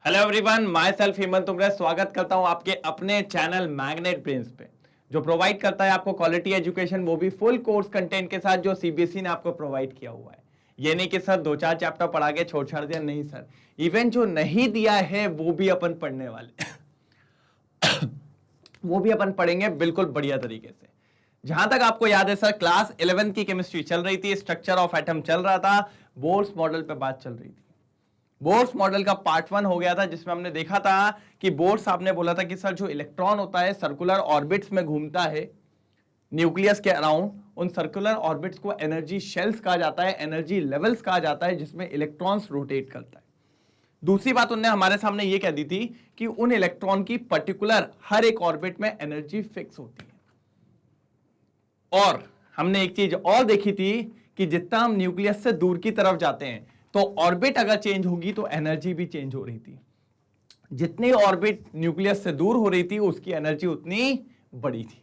Hello everyone, myself Hemant तुमरे स्वागत करता हूं आपके अपने चैनल मैग्नेट ब्रेन्स पे, जो प्रोवाइड करता है आपको क्वालिटी एजुकेशन, वो भी फुल कोर्स कंटेंट के साथ, जो सीबीएसई ने आपको प्रोवाइड किया हुआ है। ये नहीं कि सर 2-4 चैप्टर पढ़ा के छोड़ छाड़ दिया, नहीं सर, इवन जो नहीं दिया है वो भी अपन पढ़ने वाले वो भी अपन पढ़ेंगे बिल्कुल बढ़िया तरीके से। जहां तक आपको याद है सर, क्लास 11 की केमिस्ट्री चल रही थी, स्ट्रक्चर ऑफ एटम चल रहा था, बोर्स मॉडल पे बात चल रही थी। बोर्स मॉडल का पार्ट 1 हो गया था, जिसमें हमने देखा था कि बोर्स आपने बोला था कि सर जो इलेक्ट्रॉन होता है सर्कुलर ऑर्बिट्स में घूमता है न्यूक्लियस के अराउंड, उन सर्कुलर ऑर्बिट्स को एनर्जी शेल्स कहा जाता है, एनर्जी लेवल्स कहा जाता है, जिसमें इलेक्ट्रॉन्स रोटेट करता है। दूसरी बात उन्होंने हमारे सामने ये कह दी थी कि उन इलेक्ट्रॉन की पर्टिकुलर हर एक ऑर्बिट में एनर्जी फिक्स होती है। और हमने एक चीज और देखी थी कि जितना हम न्यूक्लियस से दूर की तरफ जाते हैं तो ऑर्बिट अगर चेंज होगी तो एनर्जी भी चेंज हो रही थी। जितनी ऑर्बिट न्यूक्लियस से दूर हो रही थी उसकी एनर्जी उतनी बड़ी थी।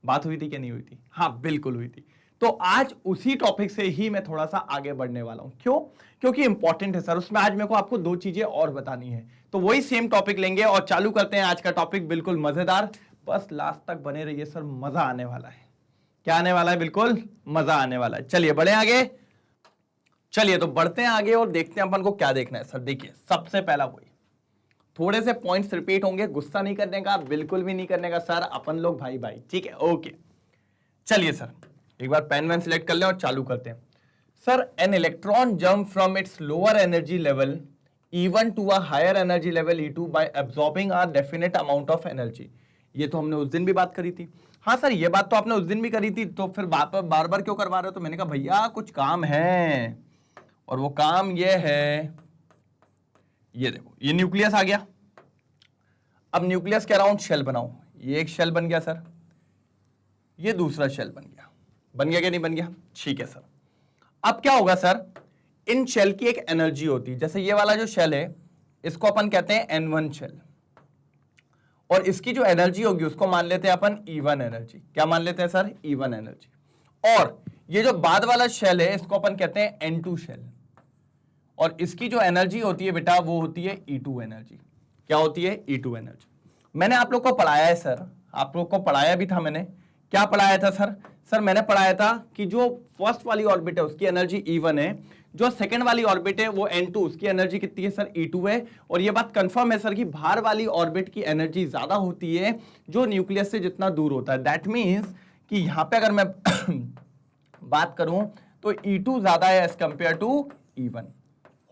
बात हुई थी कि नहीं हुई थी? हाँ, बिल्कुल हुई थी। तो आज उसी टॉपिक से ही मैं थोड़ा सा आगे बढ़ने वाला हूं। क्यों? क्योंकि इंपॉर्टेंट है सर, उसमें आज मेरे को आपको दो चीजें और बतानी है। तो वही सेम टॉपिक लेंगे और चालू करते हैं आज का टॉपिक, बिल्कुल मजेदार। बस लास्ट तक बने रहिए सर, मजा आने वाला है। क्या आने वाला है? बिल्कुल मजा आने वाला है। चलिए बढ़े आगे। चलिए तो बढ़ते हैं आगे और देखते हैं अपन को क्या देखना है सर। देखिए, सबसे पहला वही थोड़े से पॉइंट्स रिपीट होंगे, गुस्सा नहीं करने का, बिल्कुल भी नहीं करने का सर, अपन लोग भाई भाई, ठीक है? ओके, चलिए सर एक बार पेन वैन सिलेक्ट कर लें और चालू करते हैं। Sir, an electron jump from its lower energy level E1 to a higher energy level E2 by absorbing a definite amount of energy. ये तो हमने उस दिन भी बात करी थी। हाँ सर, ये बात तो आपने उस दिन भी करी थी, तो फिर बार बार क्यों करवा रहे हो? तो मैंने कहा भैया कुछ काम है, और वो काम ये है, ये देखो, ये न्यूक्लियस आ गया। अब न्यूक्लियस के अराउंड शेल बनाओ। ये एक शेल बन गया सर, ये दूसरा शेल बन गया। बन गया क्या नहीं बन गया? ठीक है सर। अब क्या होगा सर, इन शेल की एक एनर्जी होती है। जैसे ये वाला जो शेल है इसको अपन कहते हैं N1 शेल, और इसकी जो एनर्जी होगी उसको मान लेते हैं अपन E1 एनर्जी। क्या मान लेते हैं सर? E1 energy. और ये जो बाद वाला शेल है इसको अपन कहते हैं N2 शेल, और इसकी जो एनर्जी होती है बेटा वो होती है E2 एनर्जी। क्या होती है? E2 energy. मैंने आप लोग को पढ़ाया है सर, आप लोग को पढ़ाया भी था मैंने। क्या पढ़ाया था सर? सर मैंने पढ़ाया था कि जो फर्स्ट वाली ऑर्बिट है उसकी एनर्जी E1 है, जो सेकंड वाली ऑर्बिट है वो N2, उसकी एनर्जी कितनी है सर? E2 है। और ये बात कंफर्म है सर कि बाहर वाली ऑर्बिट की एनर्जी ज्यादा होती है जो न्यूक्लियस से जितना दूर होता है। दैट मीन्स कि यहां पे अगर मैं बात करूं तो E2 ज्यादा है एज कंपेयर टू E1।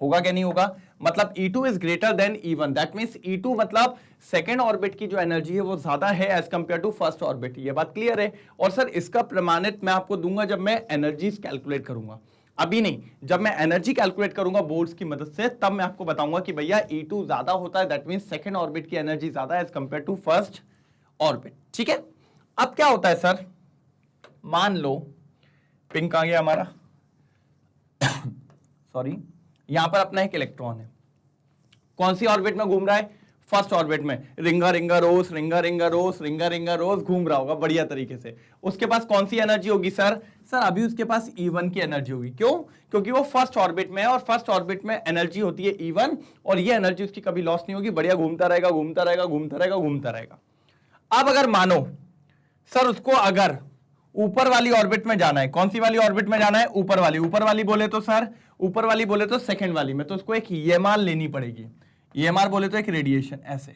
होगा क्या नहीं होगा? मतलब E2 is greater than E1। That means E2 मतलब सेकेंड ऑर्बिट की जो एनर्जी है वो ज्यादा है as compared to first orbit. ये बात क्लियर है? और सर इसका प्रमाणित मैं आपको दूंगा जब मैं एनर्जीज कैलकुलेट करूंगा, अभी नहीं। जब मैं एनर्जी कैलकुलेट करूंगा बोर्ड्स की मदद से तब मैं आपको बताऊंगा कि भैया E2 ज्यादा होता है, दैट मींस सेकेंड ऑर्बिट की एनर्जी ज्यादा है as compared to first orbit. ठीक है? अब क्या होता है सर, मान लो पिंक आ गया हमारा सॉरी, यहां पर अपना एक इलेक्ट्रॉन है, कौन सी ऑर्बिट में घूम रहा है? फर्स्ट ऑर्बिट में। रिंगा रिंगा रोज, रिंगा रिंगा रोज, रिंगा रिंगा रोज घूम रहा होगा बढ़िया तरीके से। उसके पास कौन सी एनर्जी होगी सर? सर अभी उसके पास E1 की एनर्जी होगी। क्यों? क्योंकि वो फर्स्ट ऑर्बिट में है, और फर्स्ट ऑर्बिट में एनर्जी होती है E1, और ये एनर्जी उसकी कभी लॉस नहीं होगी, बढ़िया घूमता रहेगा घूमता रहेगा घूमता रहेगा घूमता रहेगा। अब अगर मानो सर उसको अगर ऊपर वाली ऑर्बिट में जाना है, कौन सी वाली ऑर्बिट में जाना है? ऊपर वाली। ऊपर वाली बोले तो सर, ऊपर वाली बोले तो सेकंड वाली में, तो उसको एक EMR लेनी पड़ेगी। EMR बोले तो एक रेडिएशन। ऐसे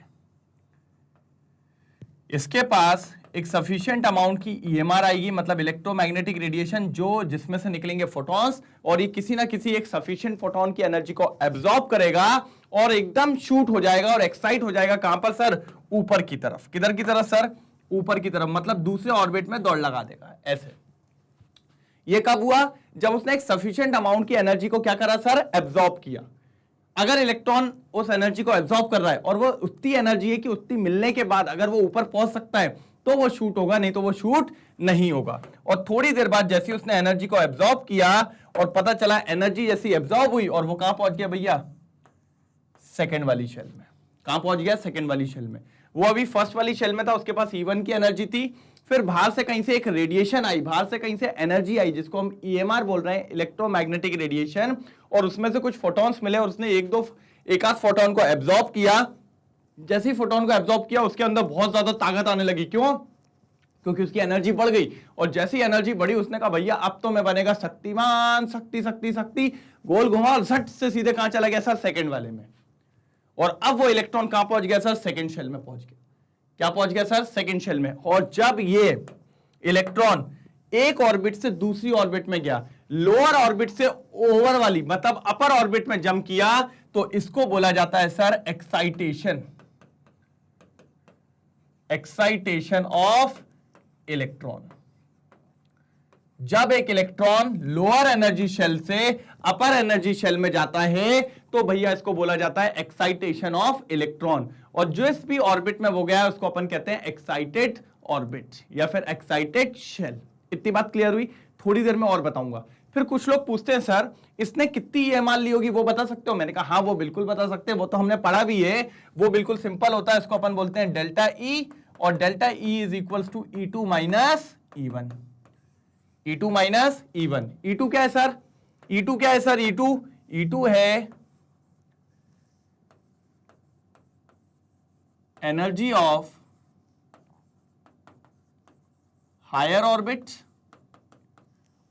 इसके पास एक सफिशिएंट अमाउंट की EMR आएगी, मतलब इलेक्ट्रोमैग्नेटिक रेडिएशन, जो जिसमें से निकलेंगे फोटॉन्स, और ये किसी ना किसी एक सफिशिएंट फोटोन की एनर्जी को एब्जॉर्ब करेगा और एकदम शूट हो जाएगा और एक्साइट हो जाएगा। कहां पर सर? ऊपर की तरफ। किधर की तरफ सर? ऊपर की तरफ, मतलब दूसरे ऑर्बिट में दौड़ लगा देगा। ऐसे ये कब हुआ? जब उसने एक सफिशिएंट अमाउंट की एनर्जी को क्या करा सर? एब्जॉर्ब किया। अगर इलेक्ट्रॉन उस एनर्जी को एब्जॉर्ब कर रहा है और वो उतनी एनर्जी है कि उतनी मिलने के बाद अगर वो ऊपर पहुंच सकता है तो वो शूट होगा, नहीं तो वो शूट नहीं होगा। और थोड़ी देर बाद जैसे उसने एनर्जी को एब्जॉर्ब किया और पता चला एनर्जी जैसी एब्जॉर्ब हुई, और वो कहां पहुंच गया भैया? सेकेंड वाली शेल में। कहां पहुंच गया? सेकेंड वाली शेल में। वो अभी फर्स्ट वाली शेल में था, उसके पास E1 की एनर्जी थी, फिर बाहर से कहीं से एक रेडिएशन आई, बाहर से कहीं से एनर्जी आई जिसको हम EMR बोल रहे हैं, इलेक्ट्रोमैग्नेटिक रेडिएशन, और उसमें से कुछ फोटॉन्स मिले और उसने एक दो एक आध फोटोन को एब्जॉर्ब किया, जैसे ही फोटोन को एब्जॉर्ब किया उसके अंदर बहुत ज्यादा ताकत आने लगी। क्यों? क्योंकि उसकी एनर्जी बढ़ गई, और जैसी एनर्जी बढ़ी उसने कहा भैया अब तो मैं बनेगा शक्तिमान, शक्ति शक्ति शक्ति, गोल घुमा और झट से सीधे कहां चला गया सर? सेकंड वाले में। और अब वो इलेक्ट्रॉन कहां पहुंच गया सर? सेकंड शेल में पहुंच गया। क्या पहुंच गया सर? सेकंड शेल में। और जब ये इलेक्ट्रॉन एक ऑर्बिट से दूसरी ऑर्बिट में गया, लोअर ऑर्बिट से ओवर वाली मतलब अपर ऑर्बिट में जंप किया, तो इसको बोला जाता है sir excitation, excitation of electron. जब एक इलेक्ट्रॉन लोअर एनर्जी शेल से अपर एनर्जी शेल में जाता है तो भैया इसको बोला जाता है एक्साइटेशन ऑफ इलेक्ट्रॉन। और जिस भी ऑर्बिट में वो गया है उसको अपन कहते हैं एक्साइटेड ऑर्बिट या फिर एक्साइटेड शेल। इतनी बात क्लियर हुई? थोड़ी देर में और बताऊंगा। फिर कुछ लोग पूछते हैं सर इसने कितनी ईएमआर ली होगी, वो बता सकते हो? मैंने कहा हाँ वो बिल्कुल बता सकते हैं, वो तो हमने पढ़ा भी है। वो बिल्कुल सिंपल होता है, इसको अपन बोलते हैं डेल्टा ई, और delta E is equals to E2 minus E1। E2 minus E1। E2 क्या है सर? E2 क्या है सर? E2 है एनर्जी ऑफ हायर ऑर्बिट,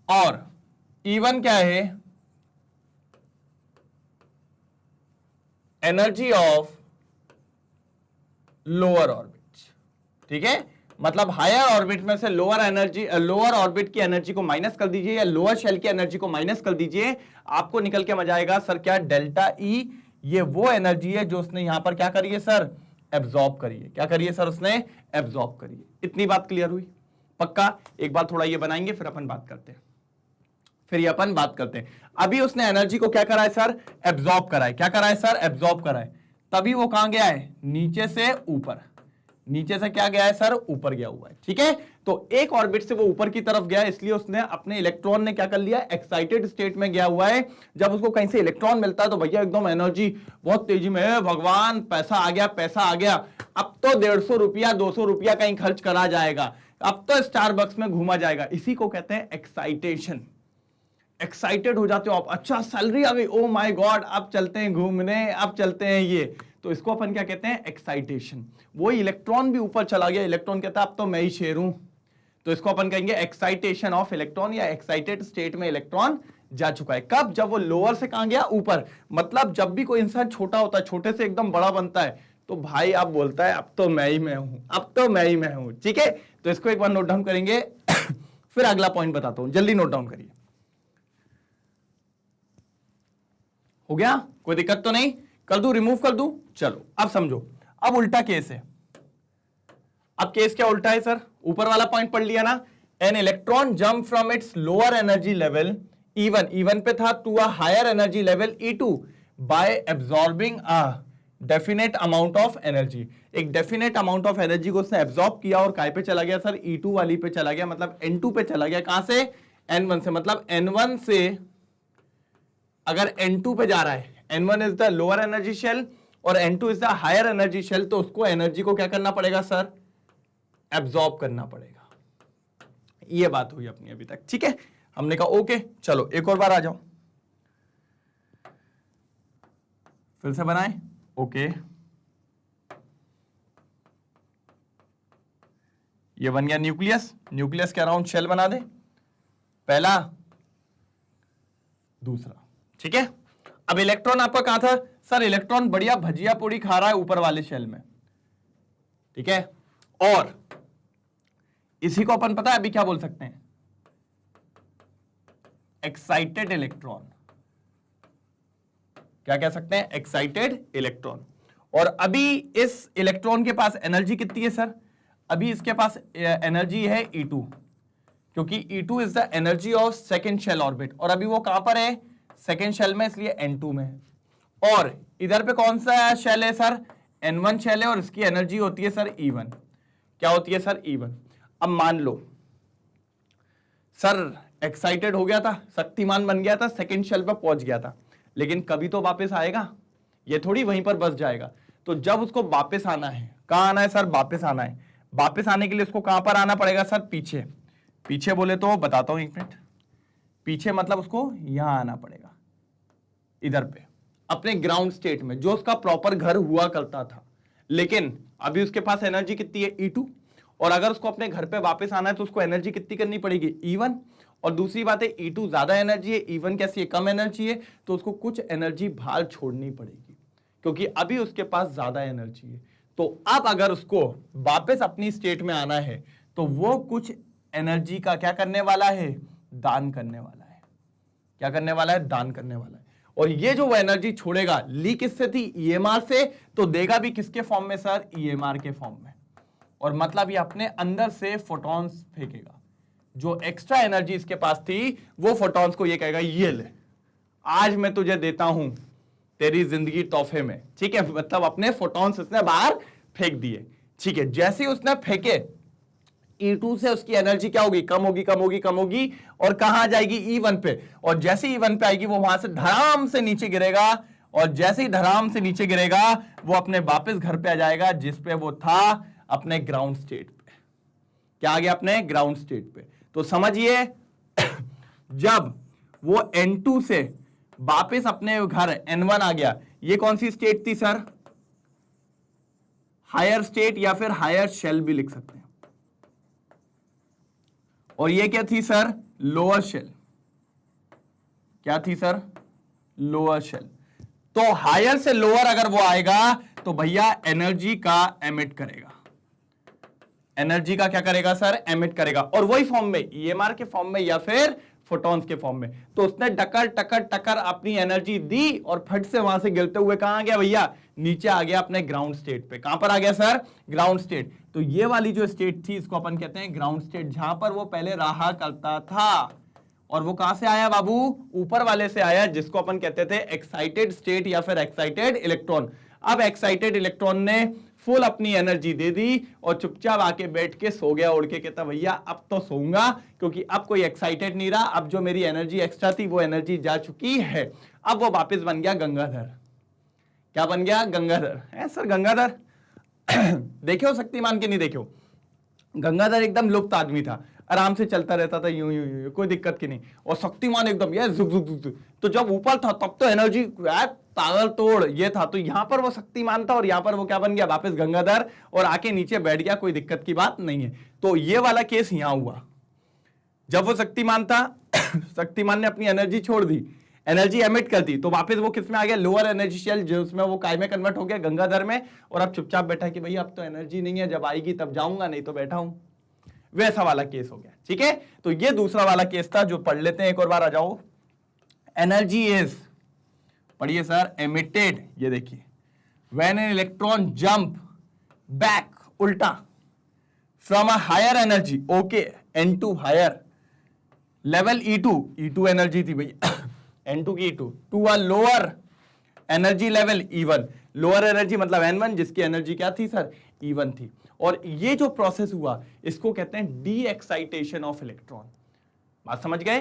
और E1 क्या है? Energy of lower orbit. ठीक है, मतलब हायर ऑर्बिट में से लोअर एनर्जी, लोअर ऑर्बिट की एनर्जी को माइनस कर दीजिए या लोअर शेल की एनर्जी को माइनस कर दीजिए, आपको निकल के मजा आएगा सर क्या? Delta E. ये वो एनर्जी है जो उसने यहां पर क्या करी है सर? एब्जॉर्ब करी है। क्या करी है सर? उसने एब्जॉर्ब करी है। इतनी बात क्लियर हुई? पक्का? एक बार थोड़ा ये बनाएंगे फिर अपन बात करते हैं। अभी उसने एनर्जी को क्या करा है सर? एब्जॉर्ब करा है। क्या करा है सर? एब्जॉर्ब करा है। तभी वो कहां गया है? नीचे से ऊपर। नीचे से क्या गया है सर? ऊपर गया हुआ है। ठीक है, तो एक ऑर्बिट से वो ऊपर की तरफ गया, इसलिए उसने अपने इलेक्ट्रॉन ने क्या कर लिया? एक्साइटेड स्टेट में गया हुआ है। जब उसको कहीं से इलेक्ट्रॉन मिलता है तो भैया एकदम एनर्जी बहुत तेजी में है, भगवान पैसा आ गया, पैसा आ गया, अब तो 150 रुपया 200 रुपया कहीं खर्च करा जाएगा, अब तो स्टारबक्स में घूमा जाएगा। इसी को कहते हैं एक्साइटेशन। एक्साइटेड हो जाते हो आप, अच्छा सैलरी आ गई, ओ माय गॉड अब चलते हैं घूमने, अब चलते हैं ये, तो इसको अपन क्या कहते हैं? एक्साइटेशन। वो इलेक्ट्रॉन भी ऊपर चला गया, इलेक्ट्रॉन कहता है अब तो मैं ही शेर हूं, तो इसको अपन कहेंगे एक्साइटेशन ऑफ इलेक्ट्रॉन, या एक्साइटेड स्टेट में इलेक्ट्रॉन जा चुका है। कब? जब वो लोअर से कहां गया? ऊपर। मतलब जब भी कोई इंसान छोटा होता है, छोटे से एकदम बड़ा बनता है, तो भाई आप बोलता है अब तो मैं ही मैं हूं, अब तो मैं ही मैं हूं। ठीक है, तो इसको एक बार नोट डाउन करेंगे फिर अगला पॉइंट बताता हूं, जल्दी नोट डाउन करिए। हो गया? कोई दिक्कत तो नहीं? कर दूं, रिमूव कर दूं? चलो अब समझो, अब उल्टा केस है। अब केस क्या उल्टा है सर? ऊपर वाला पॉइंट पढ़ लिया ना, an electron jump from its lower energy level E1 पे था, to a higher energy level E2 by absorbing a definite amount of energy. एक डेफिनेट अमाउंट ऑफ एनर्जी को उसने एब्सॉर्ब किया और काय पे चला गया सर? E2 वाली पे चला गया, मतलब N2 पे चला गया। कहां से? N1 से। मतलब N1 से अगर N2 पे जा रहा है, N1 is the lower energy shell और N2 is the higher energy shell, तो उसको एनर्जी को क्या करना पड़ेगा सर? एब्सॉर्ब करना पड़ेगा। ये बात हुई अपनी अभी तक। ठीक है, हमने कहा ओके। चलो एक और बार आ जाओ, फिर से बनाएं। ओके, ये बन गया न्यूक्लियस। न्यूक्लियस के अराउंड शेल बना दे, पहला दूसरा। ठीक है, अब इलेक्ट्रॉन आपका कहां था सर? इलेक्ट्रॉन बढ़िया भजिया पूड़ी खा रहा है ऊपर वाले शेल में। ठीक है, और इसी को अपन पता है अभी क्या बोल सकते हैं? Excited electron. क्या कह सकते हैं? Excited electron. और अभी इस इलेक्ट्रॉन के पास एनर्जी कितनी है सर? अभी इसके पास एनर्जी है E2, क्योंकि E2 is the energy of second shell orbit, और अभी वो कहां पर है? सेकेंड शेल में, इसलिए N2 में है। और इधर पे कौन सा शेल है सर? N1 शेल है, और इसकी एनर्जी होती है सर E1। क्या होती है सर? E1। अब मान लो सर एक्साइटेड हो गया था, शक्तिमान बन गया था, सेकेंड शेल पर पहुंच गया था, लेकिन कभी तो वापस आएगा, ये थोड़ी वहीं पर बस जाएगा। तो जब उसको वापस आना है, कहां आना है सर? वापस आना है। वापस आने के लिए उसको कहां पर आना पड़ेगा सर? पीछे। पीछे बोले तो बताता हूं, एक मिनट। पीछे मतलब उसको यहां आना पड़ेगा, इधर पे। अपने ग्राउंड स्टेट में, जो उसका प्रॉपर घर हुआ करता था, लेकिन अभी उसके पास एनर्जी कितनी है E2, और अगर उसको अपने घर पे वापस आना है तो उसको एनर्जी कितनी करनी पड़ेगी E1, और दूसरी बात है E2 ज्यादा एनर्जी है, E1 कैसी है, कम एनर्जी है, तो उसको कुछ एनर्जी बाहर छोड़नी पड़ेगी क्योंकि अभी उसके पास ज्यादा एनर्जी है। तो अब अगर उसको वापस अपनी स्टेट में आना है तो वो कुछ एनर्जी का क्या करने वाला है, दान करने वाला है। क्या करने वाला है, दान करने वाला है। और ये जो वो एनर्जी छोड़ेगा, ली किससे थी, EMR से, तो देगा भी किसके फॉर्म में सर, EMR के फॉर्म में। और मतलब ये अपने अंदर से फोटॉन्स फेंकेगा, जो एक्स्ट्रा एनर्जी इसके पास थी वो फोटॉन्स को ये कहेगा, ये ले, आज मैं तुझे देता हूं तेरी जिंदगी तोहफे में, ठीक है। मतलब अपने फोटॉन्स इसने बाहर फेंक दिए, ठीक है। जैसे ही उसने फेंके, E2 से उसकी एनर्जी क्या होगी, कम होगी, कम होगी, कम होगी, और कहां जाएगी, E1 पे। और जैसे E1 पे आएगी वो वहां से धड़ाम से नीचे गिरेगा, और जैसे ही धड़ाम से नीचे गिरेगा वो अपने वापस घर पे आ जाएगा जिसपे वो था, अपने ग्राउंड स्टेट पे। क्या आ गया, अपने ग्राउंड स्टेट पे। तो समझिए जब वो N2 से वापस अपने घर N1 आ गया, ये कौन सी स्टेट थी सर, हायर स्टेट या फिर हायर शेल भी लिख सकते हैं। और ये क्या थी सर, लोअर शेल। क्या थी सर, लोअर शेल। तो हायर से लोअर अगर वो आएगा तो भैया एनर्जी का एमिट करेगा, एनर्जी का क्या करेगा सर, एमिट करेगा। और वही फॉर्म में, EMR के फॉर्म में या फिर फोटॉन्स के फॉर्म में। तो उसने टकर टकर टकर अपनी एनर्जी दी और फट से वहां से गिरते हुए कहां आ गया भैया, नीचे आ गया अपने ग्राउंड स्टेट पे। कहां पर आ गया सर, ग्राउंड स्टेट। तो ये वाली जो स्टेट थी इसको अपन कहते हैं ग्राउंड स्टेट, जहां पर वो पहले रहा करता था। और वो कहां से आया बाबू, ऊपर वाले से आया, जिसको अपन कहते थे एक्साइटेड स्टेट या फिर एक्साइटेड इलेक्ट्रॉन। अब एक्साइटेड इलेक्ट्रॉन ने फुल अपनी एनर्जी दे दी और चुपचाप आके बैठ के सो गया, उड़ के कहता भैया अब तो सोऊंगा क्योंकि अब कोई एक्साइटेड नहीं रहा, अब जो मेरी एनर्जी एक्स्ट्रा थी वो एनर्जी जा चुकी है। अब वो वापस बन गया गंगाधर। क्या बन गया, गंगाधर। है सर गंगाधर देखे हो शक्तिमान के, नहीं देखे हो? गंगाधर एकदम लुप्त आदमी था, आराम से चलता रहता था, यूं यूं यूं, कोई दिक्कत की नहीं। और शक्तिमान एकदम ये जुक जुक जुक। तो जब ऊपर था तब तो एनर्जी तागड़ तोड़ ये था, तो यहां पर वो शक्तिमान था और यहां पर वो क्या बन गया, वापस गंगाधर, और आके नीचे बैठ गया, कोई दिक्कत की बात नहीं है। तो ये वाला केस यहां हुआ, जब वो शक्तिमान था शक्तिमान ने अपनी एनर्जी छोड़ दी, एनर्जी एमिट कर दी, तो वापस वो किस में आ गया, लोअर एनर्जी शेल, जिसमें वो काय में कन्वर्ट हो गया, गंगाधर में। और अब चुपचाप बैठा कि भैया अब तो एनर्जी नहीं है, जब आएगी तब जाऊंगा, नहीं तो बैठा हूं। वैसा वाला केस हो गया, ठीक है। तो ये दूसरा वाला केस था जो पढ़ लेते हैं एक और बार, आ जाओ। एनर्जी इज, पढ़िए सर, एमिटेड, ये देखिए, when an electron jump back, उल्टा, from a higher energy, okay, N2 higher level, E2 energy थी भैया N2 की E2 to a lower energy level E1, lower energy मतलब N1, जिसकी एनर्जी क्या थी सर, E1 थी। और ये जो प्रोसेस हुआ इसको कहते हैं डी एक्साइटेशन ऑफ इलेक्ट्रॉन। बात समझ गए?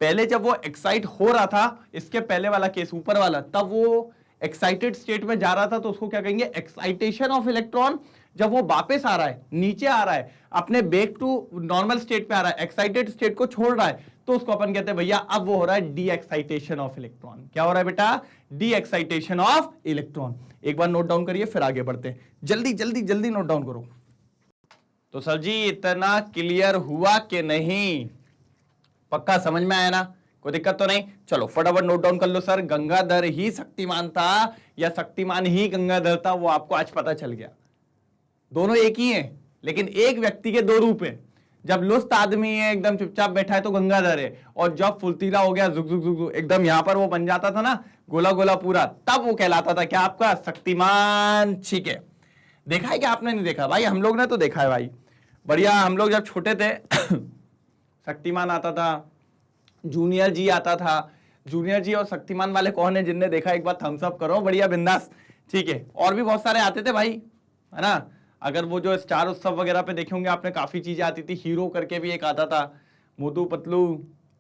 पहले जब वो एक्साइट हो रहा था, इसके पहले वाला केस ऊपर वाला, तब वो एक्साइटेड स्टेट में जा रहा था, तो उसको क्या कहेंगे, एक्साइटेशन ऑफ इलेक्ट्रॉन। जब वो वापस आ रहा है, नीचे आ रहा है, अपने बैक टू नॉर्मल स्टेट पे आ रहा है, एक्साइटेड स्टेट को छोड़ रहा है, तो उसको अपन कहते हैं भैया अब वो हो रहा है डी एक्साइटेशन ऑफ इलेक्ट्रॉन। क्या हो रहा है बेटा, डी एक्साइटेशन ऑफ इलेक्ट्रॉन। एक बार नोट डाउन करिए, फिर आगे बढ़ते हैं। जल्दी जल्दी जल्दी नोट डाउन करो। तो सर जी इतना क्लियर हुआ कि नहीं, पक्का समझ में आया ना, कोई दिक्कत तो नहीं? चलो फटाफट नोट डाउन कर लो सर। गंगाधर ही शक्तिमान था या शक्तिमान ही गंगाधर था, वो आपको आज पता चल गया। दोनों एक ही हैं, लेकिन एक व्यक्ति के दो रूप हैं। जब लुस्त आदमी है, एकदम चुपचाप बैठा है, तो गंगाधर है, और जब फुर्तीला हो गया, जुक जुक जुक जुक, एकदम यहां पर वो बन जाता था ना, गोला गोला पूरा, तब वो कहलाता था क्या, आपका शक्तिमान। ठीक है, देखा है क्या आपने? नहीं देखा भाई, हम लोग ने तो देखा है भाई, बढ़िया। हम लोग जब छोटे थे शक्तिमान आता था, जूनियर जी आता था। जूनियर जी और शक्तिमान वाले कौन है, जिनने देखा एक बार थम्स अप करो, बढ़िया बिंदास। ठीक है, और भी बहुत सारे आते थे भाई, है ना। अगर वो जो स्टार उत्सव वगैरह पे देखे होंगे आपने, काफी चीजें आती थी। हीरो करके भी एक आता था, Motu Patlu,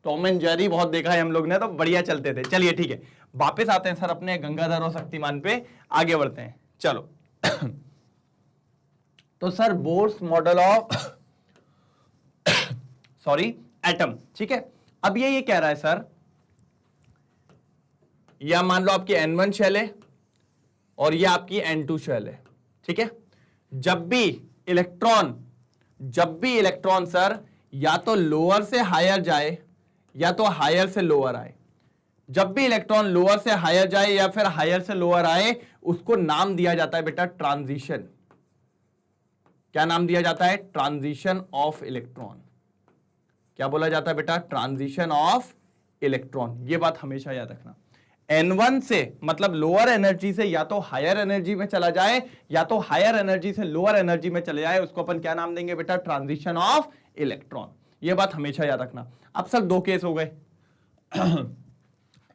Tom and Jerry, बहुत देखा है हम लोग ने, तो बढ़िया चलते थे। चलिए ठीक है, वापस आते हैं सर अपने गंगाधर और शक्तिमान पे, आगे बढ़ते हैं। चलो तो sir Bohr's model of sorry atom, ठीक है। अब ये कह रहा है सर या मान लो आपकी N1 शेल है और ये आपकी N2 शेल है, ठीक है। जब भी इलेक्ट्रॉन सर या तो लोअर से हायर जाए या तो हायर से लोअर आए, जब भी इलेक्ट्रॉन लोअर से हायर जाए या फिर हायर से लोअर आए, उसको नाम दिया जाता है बेटा ट्रांजिशन। क्या नाम दिया जाता है? Transition of electron. क्या बोला जाता है बेटा? Transition of electron. ये बात हमेशा याद रखना। N1 से मतलब लोअर एनर्जी से या तो हायर एनर्जी में चला जाए या तो हायर एनर्जी से लोअर एनर्जी में चले जाए, उसको अपन क्या नाम देंगे बेटा? Transition of electron. ये बात हमेशा याद रखना। अब सर दो केस हो गए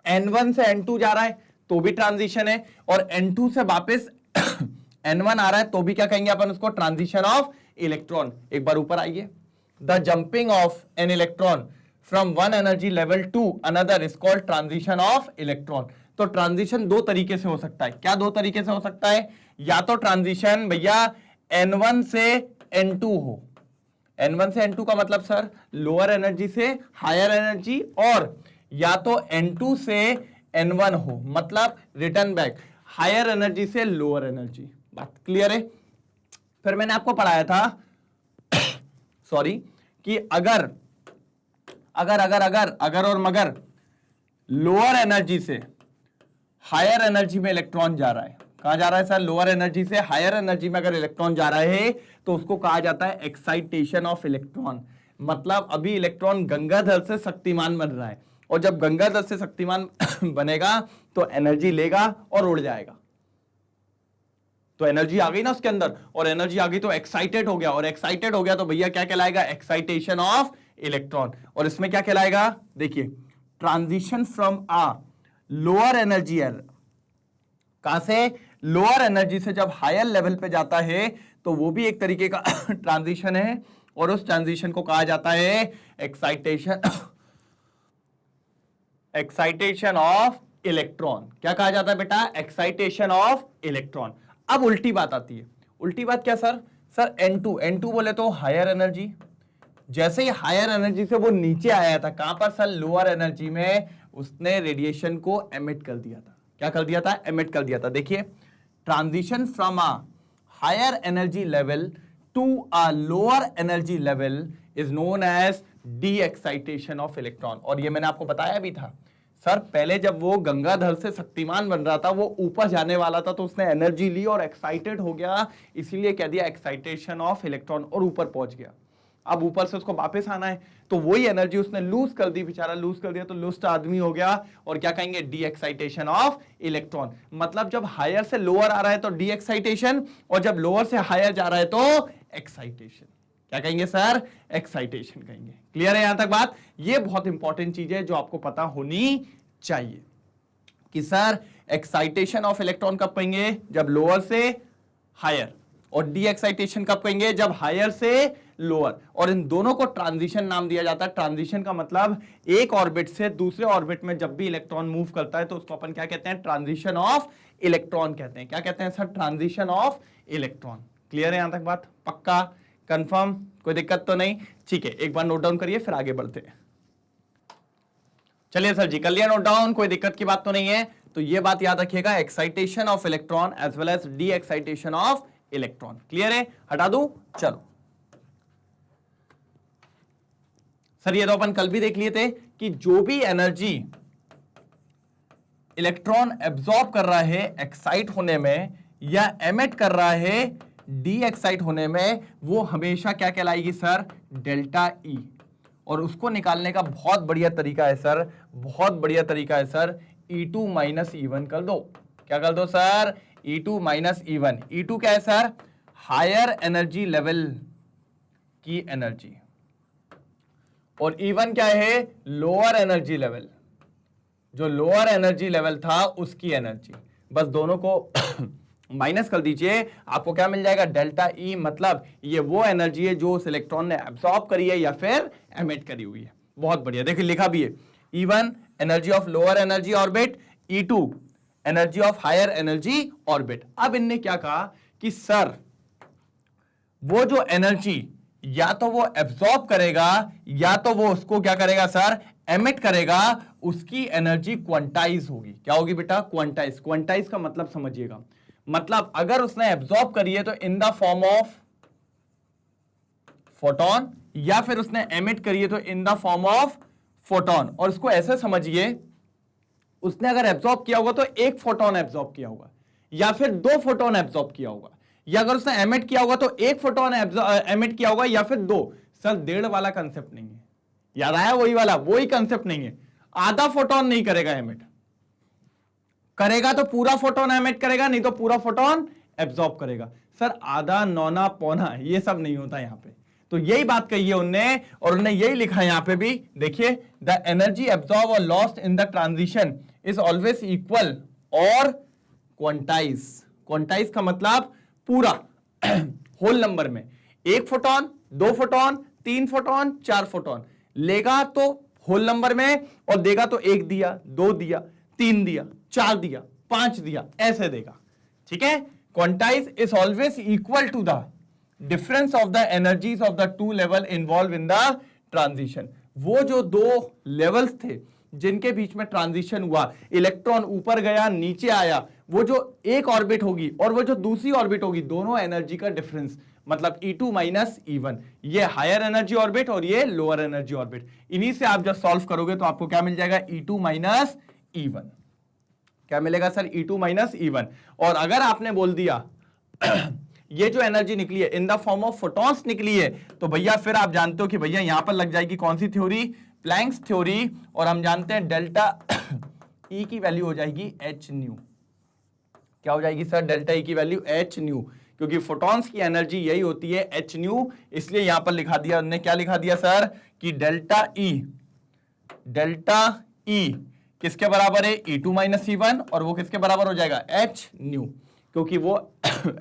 N1 से N2 जा रहा है तो भी ट्रांजिशन है, और N2 से वापस N1 आ रहा है तो भी क्या कहेंगे अपन उसको? Transition of electron. एक बार ऊपर आइए। The jumping of an electron from one energy level to another is called transition of electron. तो ट्रांजिशन दो तरीके से हो सकता है। क्या दो तरीके से हो सकता है? या तो ट्रांजिशन भैया N1 से N2 हो। N1 से N2 का मतलब सर लोअर एनर्जी से हायर एनर्जी, और या तो N2 से N1 हो, मतलब रिटर्न बैक हायर एनर्जी से लोअर एनर्जी। बात क्लियर है? फिर मैंने आपको पढ़ाया था सॉरी कि अगर और मगर लोअर एनर्जी से हायर एनर्जी में इलेक्ट्रॉन जा रहा है। कहां जा रहा है सर? लोअर एनर्जी से हायर एनर्जी में अगर इलेक्ट्रॉन जा रहा है तो उसको कहा जाता है एक्साइटेशन ऑफ इलेक्ट्रॉन। मतलब अभी इलेक्ट्रॉन गंगाधर से शक्तिमान बन रहा है, और जब गंगाधर से शक्तिमान बनेगा तो एनर्जी लेगा और उड़ जाएगा। तो एनर्जी आ गई ना उसके अंदर, और एनर्जी आ गई तो एक्साइटेड हो गया, और एक्साइटेड हो गया तो भैया क्या कहलाएगा? Excitation of electron. और इसमें क्या कहलाएगा? देखिए, transition from a lower energy air, कहां से? लोअर एनर्जी से जब हायर लेवल पे जाता है तो वो भी एक तरीके का ट्रांजिशन है, और उस ट्रांजिशन को कहा जाता है एक्साइटेशन ऑफ इलेक्ट्रॉन। क्या कहा जाता है बेटा? Excitation of electron. अब उल्टी बात आती है। उल्टी बात क्या सर? सर N2 बोले तो हायर एनर्जी, जैसे ही हायर एनर्जी से वो नीचे आया था, कहां पर सर? लोअर एनर्जी में उसने रेडिएशन को एमिट कर दिया था। क्या कर दिया था? एमिट कर दिया था। देखिए, transition from a higher energy level to a lower energy level is known as de excitation of electron. और ये मैंने आपको बताया भी था सर, पहले जब वो गंगाधर से शक्तिमान बन रहा था, वो ऊपर जाने वाला था, तो उसने एनर्जी ली और एक्साइटेड हो गया, इसीलिए कह दिया एक्साइटेशन ऑफ इलेक्ट्रॉन, और ऊपर पहुंच गया। अब ऊपर से उसको वापस आना है, तो वही एनर्जी उसने लूज कर दी, बेचारा लूज कर दिया, तो लूस्ट आदमी हो गया, और क्या कहेंगे? D excitation of electron. मतलब जब हायर से लोअर आ रहा है तो डी एक्साइटेशन, और जब लोअर से हायर जा रहा है तो एक्साइटेशन। क्या कहेंगे सर? एक्साइटेशन कहेंगे। क्लियर है यहां तक बात? ये बहुत इंपॉर्टेंट चीज है जो आपको पता होनी चाहिए कि सर एक्साइटेशन ऑफ इलेक्ट्रॉन कब कहेंगे? जब लोअर से हायर, और डी एक्साइटेशन कब कहेंगे? जब हायर से लोअर। और इन दोनों को ट्रांजिशन नाम दिया जाता है। ट्रांजिशन का मतलब एक ऑर्बिट से दूसरे ऑर्बिट में जब भी इलेक्ट्रॉन मूव करता है तो उसको अपन क्या कहते हैं? ट्रांजिशन ऑफ इलेक्ट्रॉन कहते हैं। क्या कहते हैं sir? Transition of electron. Clear है यहां तक बात? पक्का? कंफर्म? कोई दिक्कत तो नहीं? ठीक है, एक बार नोट डाउन करिए, फिर आगे बढ़ते हैं। चलिए सर जी, कर लिया नोट डाउन? कोई दिक्कत की बात तो नहीं है? तो ये बात याद रखिएगा, excitation of electron as well as de excitation of electron. Clear है? हटा दूं? चलो सर, ये तो अपन कल भी देख लिए थे कि जो भी एनर्जी इलेक्ट्रॉन एब्सॉर्ब कर रहा है एक्साइट होने में, या एमिट कर रहा है डी एक्साइट होने में, वो हमेशा क्या कहलाएगी सर? Delta E. और उसको निकालने का बहुत बढ़िया तरीका है सर, बहुत बढ़िया तरीका है सर, E2 माइनस E1 कर दो। क्या कर दो sir? E2 minus E1। E2 क्या है सर? हायर एनर्जी लेवल की एनर्जी, और E1 क्या है? लोअर एनर्जी लेवल, जो लोअर एनर्जी लेवल था उसकी एनर्जी। बस दोनों को माइनस कर दीजिए, आपको क्या मिल जाएगा? Delta E. मतलब ये वो एनर्जी है जो उस इलेक्ट्रॉन ने एब्सॉर्ब करी है या फिर एमिट करी हुई है। बहुत बढ़िया, देखिए लिखा भी है, E1 energy of lower energy orbit, E2 energy of higher energy orbit. अब इनने क्या कहा कि सर वो जो एनर्जी या तो वो एब्सॉर्ब करेगा या तो वो उसको क्या करेगा सर? एमिट करेगा उसकी एनर्जी क्वांटाइज होगी। क्या होगी बेटा? क्वांटाइज। क्वांटाइज का मतलब समझिएगा, मतलब अगर उसने एब्जॉर्ब करी है तो in the form of photon, या फिर उसने एमिट करी है तो in the form of photon. और इसको ऐसे समझिए, उसने अगर एब्जॉर्ब किया होगा तो एक फोटोन एब्जॉर्ब किया होगा, या फिर दो फोटोन एब्जॉर्ब किया होगा, या अगर उसने एमिट किया होगा तो एक फोटोन एमिट किया होगा या फिर दो। सर डेढ़ वाला कंसेप्ट नहीं है, याद आया? वही वाला, वही कंसेप्ट नहीं है। आधा फोटोन नहीं करेगा एमिट, करेगा तो पूरा फोटोन एमिट करेगा, नहीं तो पूरा फोटोन एब्जॉर्ब करेगा। सर आधा, नौना, पौना ये सब नहीं होता यहां पे। तो यही बात कही है उनने, और उन्होंने यही लिखा है यहां पे भी, देखिए, द एनर्जी एब्जॉर्ब और lost in the transition is always equal और क्वांटाइज। क्वांटाइज का मतलब पूरा होल नंबर में, एक फोटोन, दो फोटोन, तीन फोटोन, चार फोटोन लेगा तो होल नंबर में, और देगा तो एक दिया, दो दिया, तीन दिया, चार दिया, पांच दिया, ऐसे देगा। ठीक है? Quantise is always equal to the difference of the energies of the two level involve in the transition. वो जो दो लेवल्स थे जिनके बीच में ट्रांजिशन हुआ, इलेक्ट्रॉन ऊपर गया, नीचे आया, वो जो एक ऑर्बिट होगी और वो जो दूसरी ऑर्बिट होगी, दोनों एनर्जी का डिफरेंस, मतलब E2 माइनस E1, ये हायर एनर्जी ऑर्बिट और ये लोअर एनर्जी ऑर्बिट। इन्हीं से आप जब सॉल्व करोगे तो आपको क्या मिल जाएगा? E2 minus E1। क्या मिलेगा सर? E2 minus E1। और अगर आपने बोल दिया ये जो एनर्जी निकली है in the form of photons निकली है, तो भैया फिर आप जानते हो कि भैया यहां पर लग जाएगी कौन सी थ्योरी? Planks theory. और हम जानते हैं डेल्टा E की वैल्यू हो जाएगी h न्यू। क्या हो जाएगी सर? डेल्टा E की वैल्यू h न्यू, क्योंकि फोटॉन्स की एनर्जी यही होती है h न्यू। इसलिए यहां पर लिखा दिया उन्होंने, क्या लिखा दिया सर? कि डेल्टा E किसके बराबर है? E2 माइनस E1, और वो किसके बराबर हो जाएगा? h न्यू, क्योंकि वो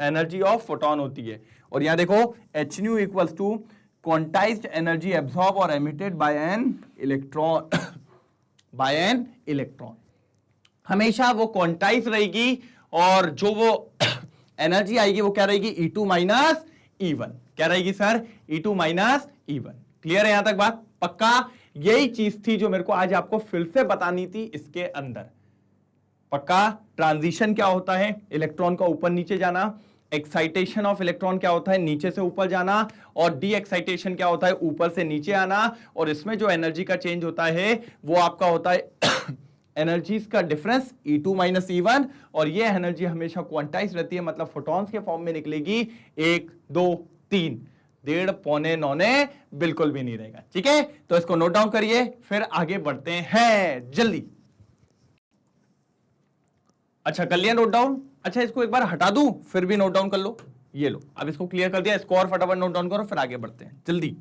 एनर्जी ऑफ फोटोन होती है। और यहां देखो h nu equals to quantised energy absorb और emitted by an electron by an electron. हमेशा वो क्वांटाइज रहेगी, और जो वो एनर्जी आएगी वो क्या रहेगी? E2 minus E1। क्या रहेगी sir? E2 minus E1। Clear है यहां तक बात? पक्का? यही चीज थी जो मेरे को आज आपको फिर से बतानी थी इसके अंदर। पक्का? ट्रांजिशन क्या होता है? इलेक्ट्रॉन का ऊपर नीचे जाना। एक्साइटेशन ऑफ इलेक्ट्रॉन क्या होता है? नीचे से ऊपर जाना। और डी एक्साइटेशन क्या होता है? ऊपर से नीचे आना। और इसमें जो एनर्जी का चेंज होता है वो आपका होता है एनर्जीज का डिफरेंस E2 माइनस E1, और ये एनर्जी हमेशा क्वांटाइज रहती है, मतलब फोटॉन्स के फॉर्म में निकलेगी। एक, दो, तीन, डेढ़, पौने, नौने बिल्कुल भी नहीं रहेगा। ठीक है? तो इसको नोट डाउन करिए, फिर आगे बढ़ते हैं जल्दी। अच्छा कर लिया नोट डाउन? अच्छा इसको एक बार हटा दूं फिर भी नोट डाउन कर लो। ये लो, अब इसको क्लियर कर दिया, इसको और फटाफट नोट डाउन करो, फिर आगे बढ़ते हैं जल्दी।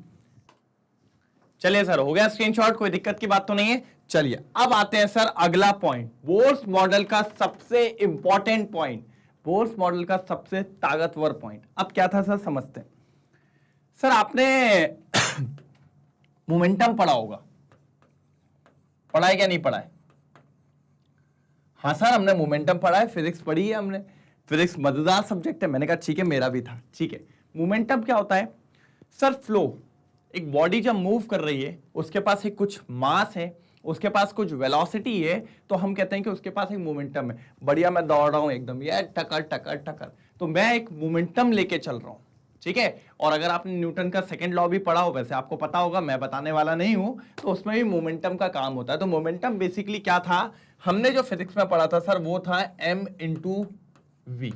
चलिए सर, हो गया स्क्रीनशॉट? कोई दिक्कत की बात तो नहीं है? चलिए अब आते हैं सर अगला पॉइंट, बोर्स मॉडल का सबसे इंपॉर्टेंट पॉइंट, बोर्स मॉडल का सबसे ताकतवर पॉइंट। अब क्या था सर, समझते हैं। सर आपने मोमेंटम पढ़ा होगा, पढ़ा है क्या नहीं पढ़ा है? हाँ सर हमने मोमेंटम पढ़ा है, फिजिक्स पढ़ी है हमने, फिजिक्स मजेदार सब्जेक्ट है। मैंने कहा ठीक है, मेरा भी था। ठीक है, मोमेंटम क्या होता है सर? फ्लो। एक बॉडी जब मूव कर रही है, उसके पास एक कुछ मास है, उसके पास कुछ वेलोसिटी है, तो हम कहते हैं कि उसके पास एक मोमेंटम है। बढ़िया मैं दौड़ रहा हूं एकदम, ये टकर टकर टकर, तो मैं एक मोमेंटम लेके चल रहा हूं। ठीक है? और अगर आपने न्यूटन का सेकंड लॉ भी पढ़ा हो, वैसे आपको पता होगा, मैं बताने वाला नहीं हूं, तो उसमें भी मोमेंटम का काम होता है। तो मोमेंटम बेसिकली क्या था, हमने जो फिजिक्स में पढ़ा था सर, वो था m इंटू वी,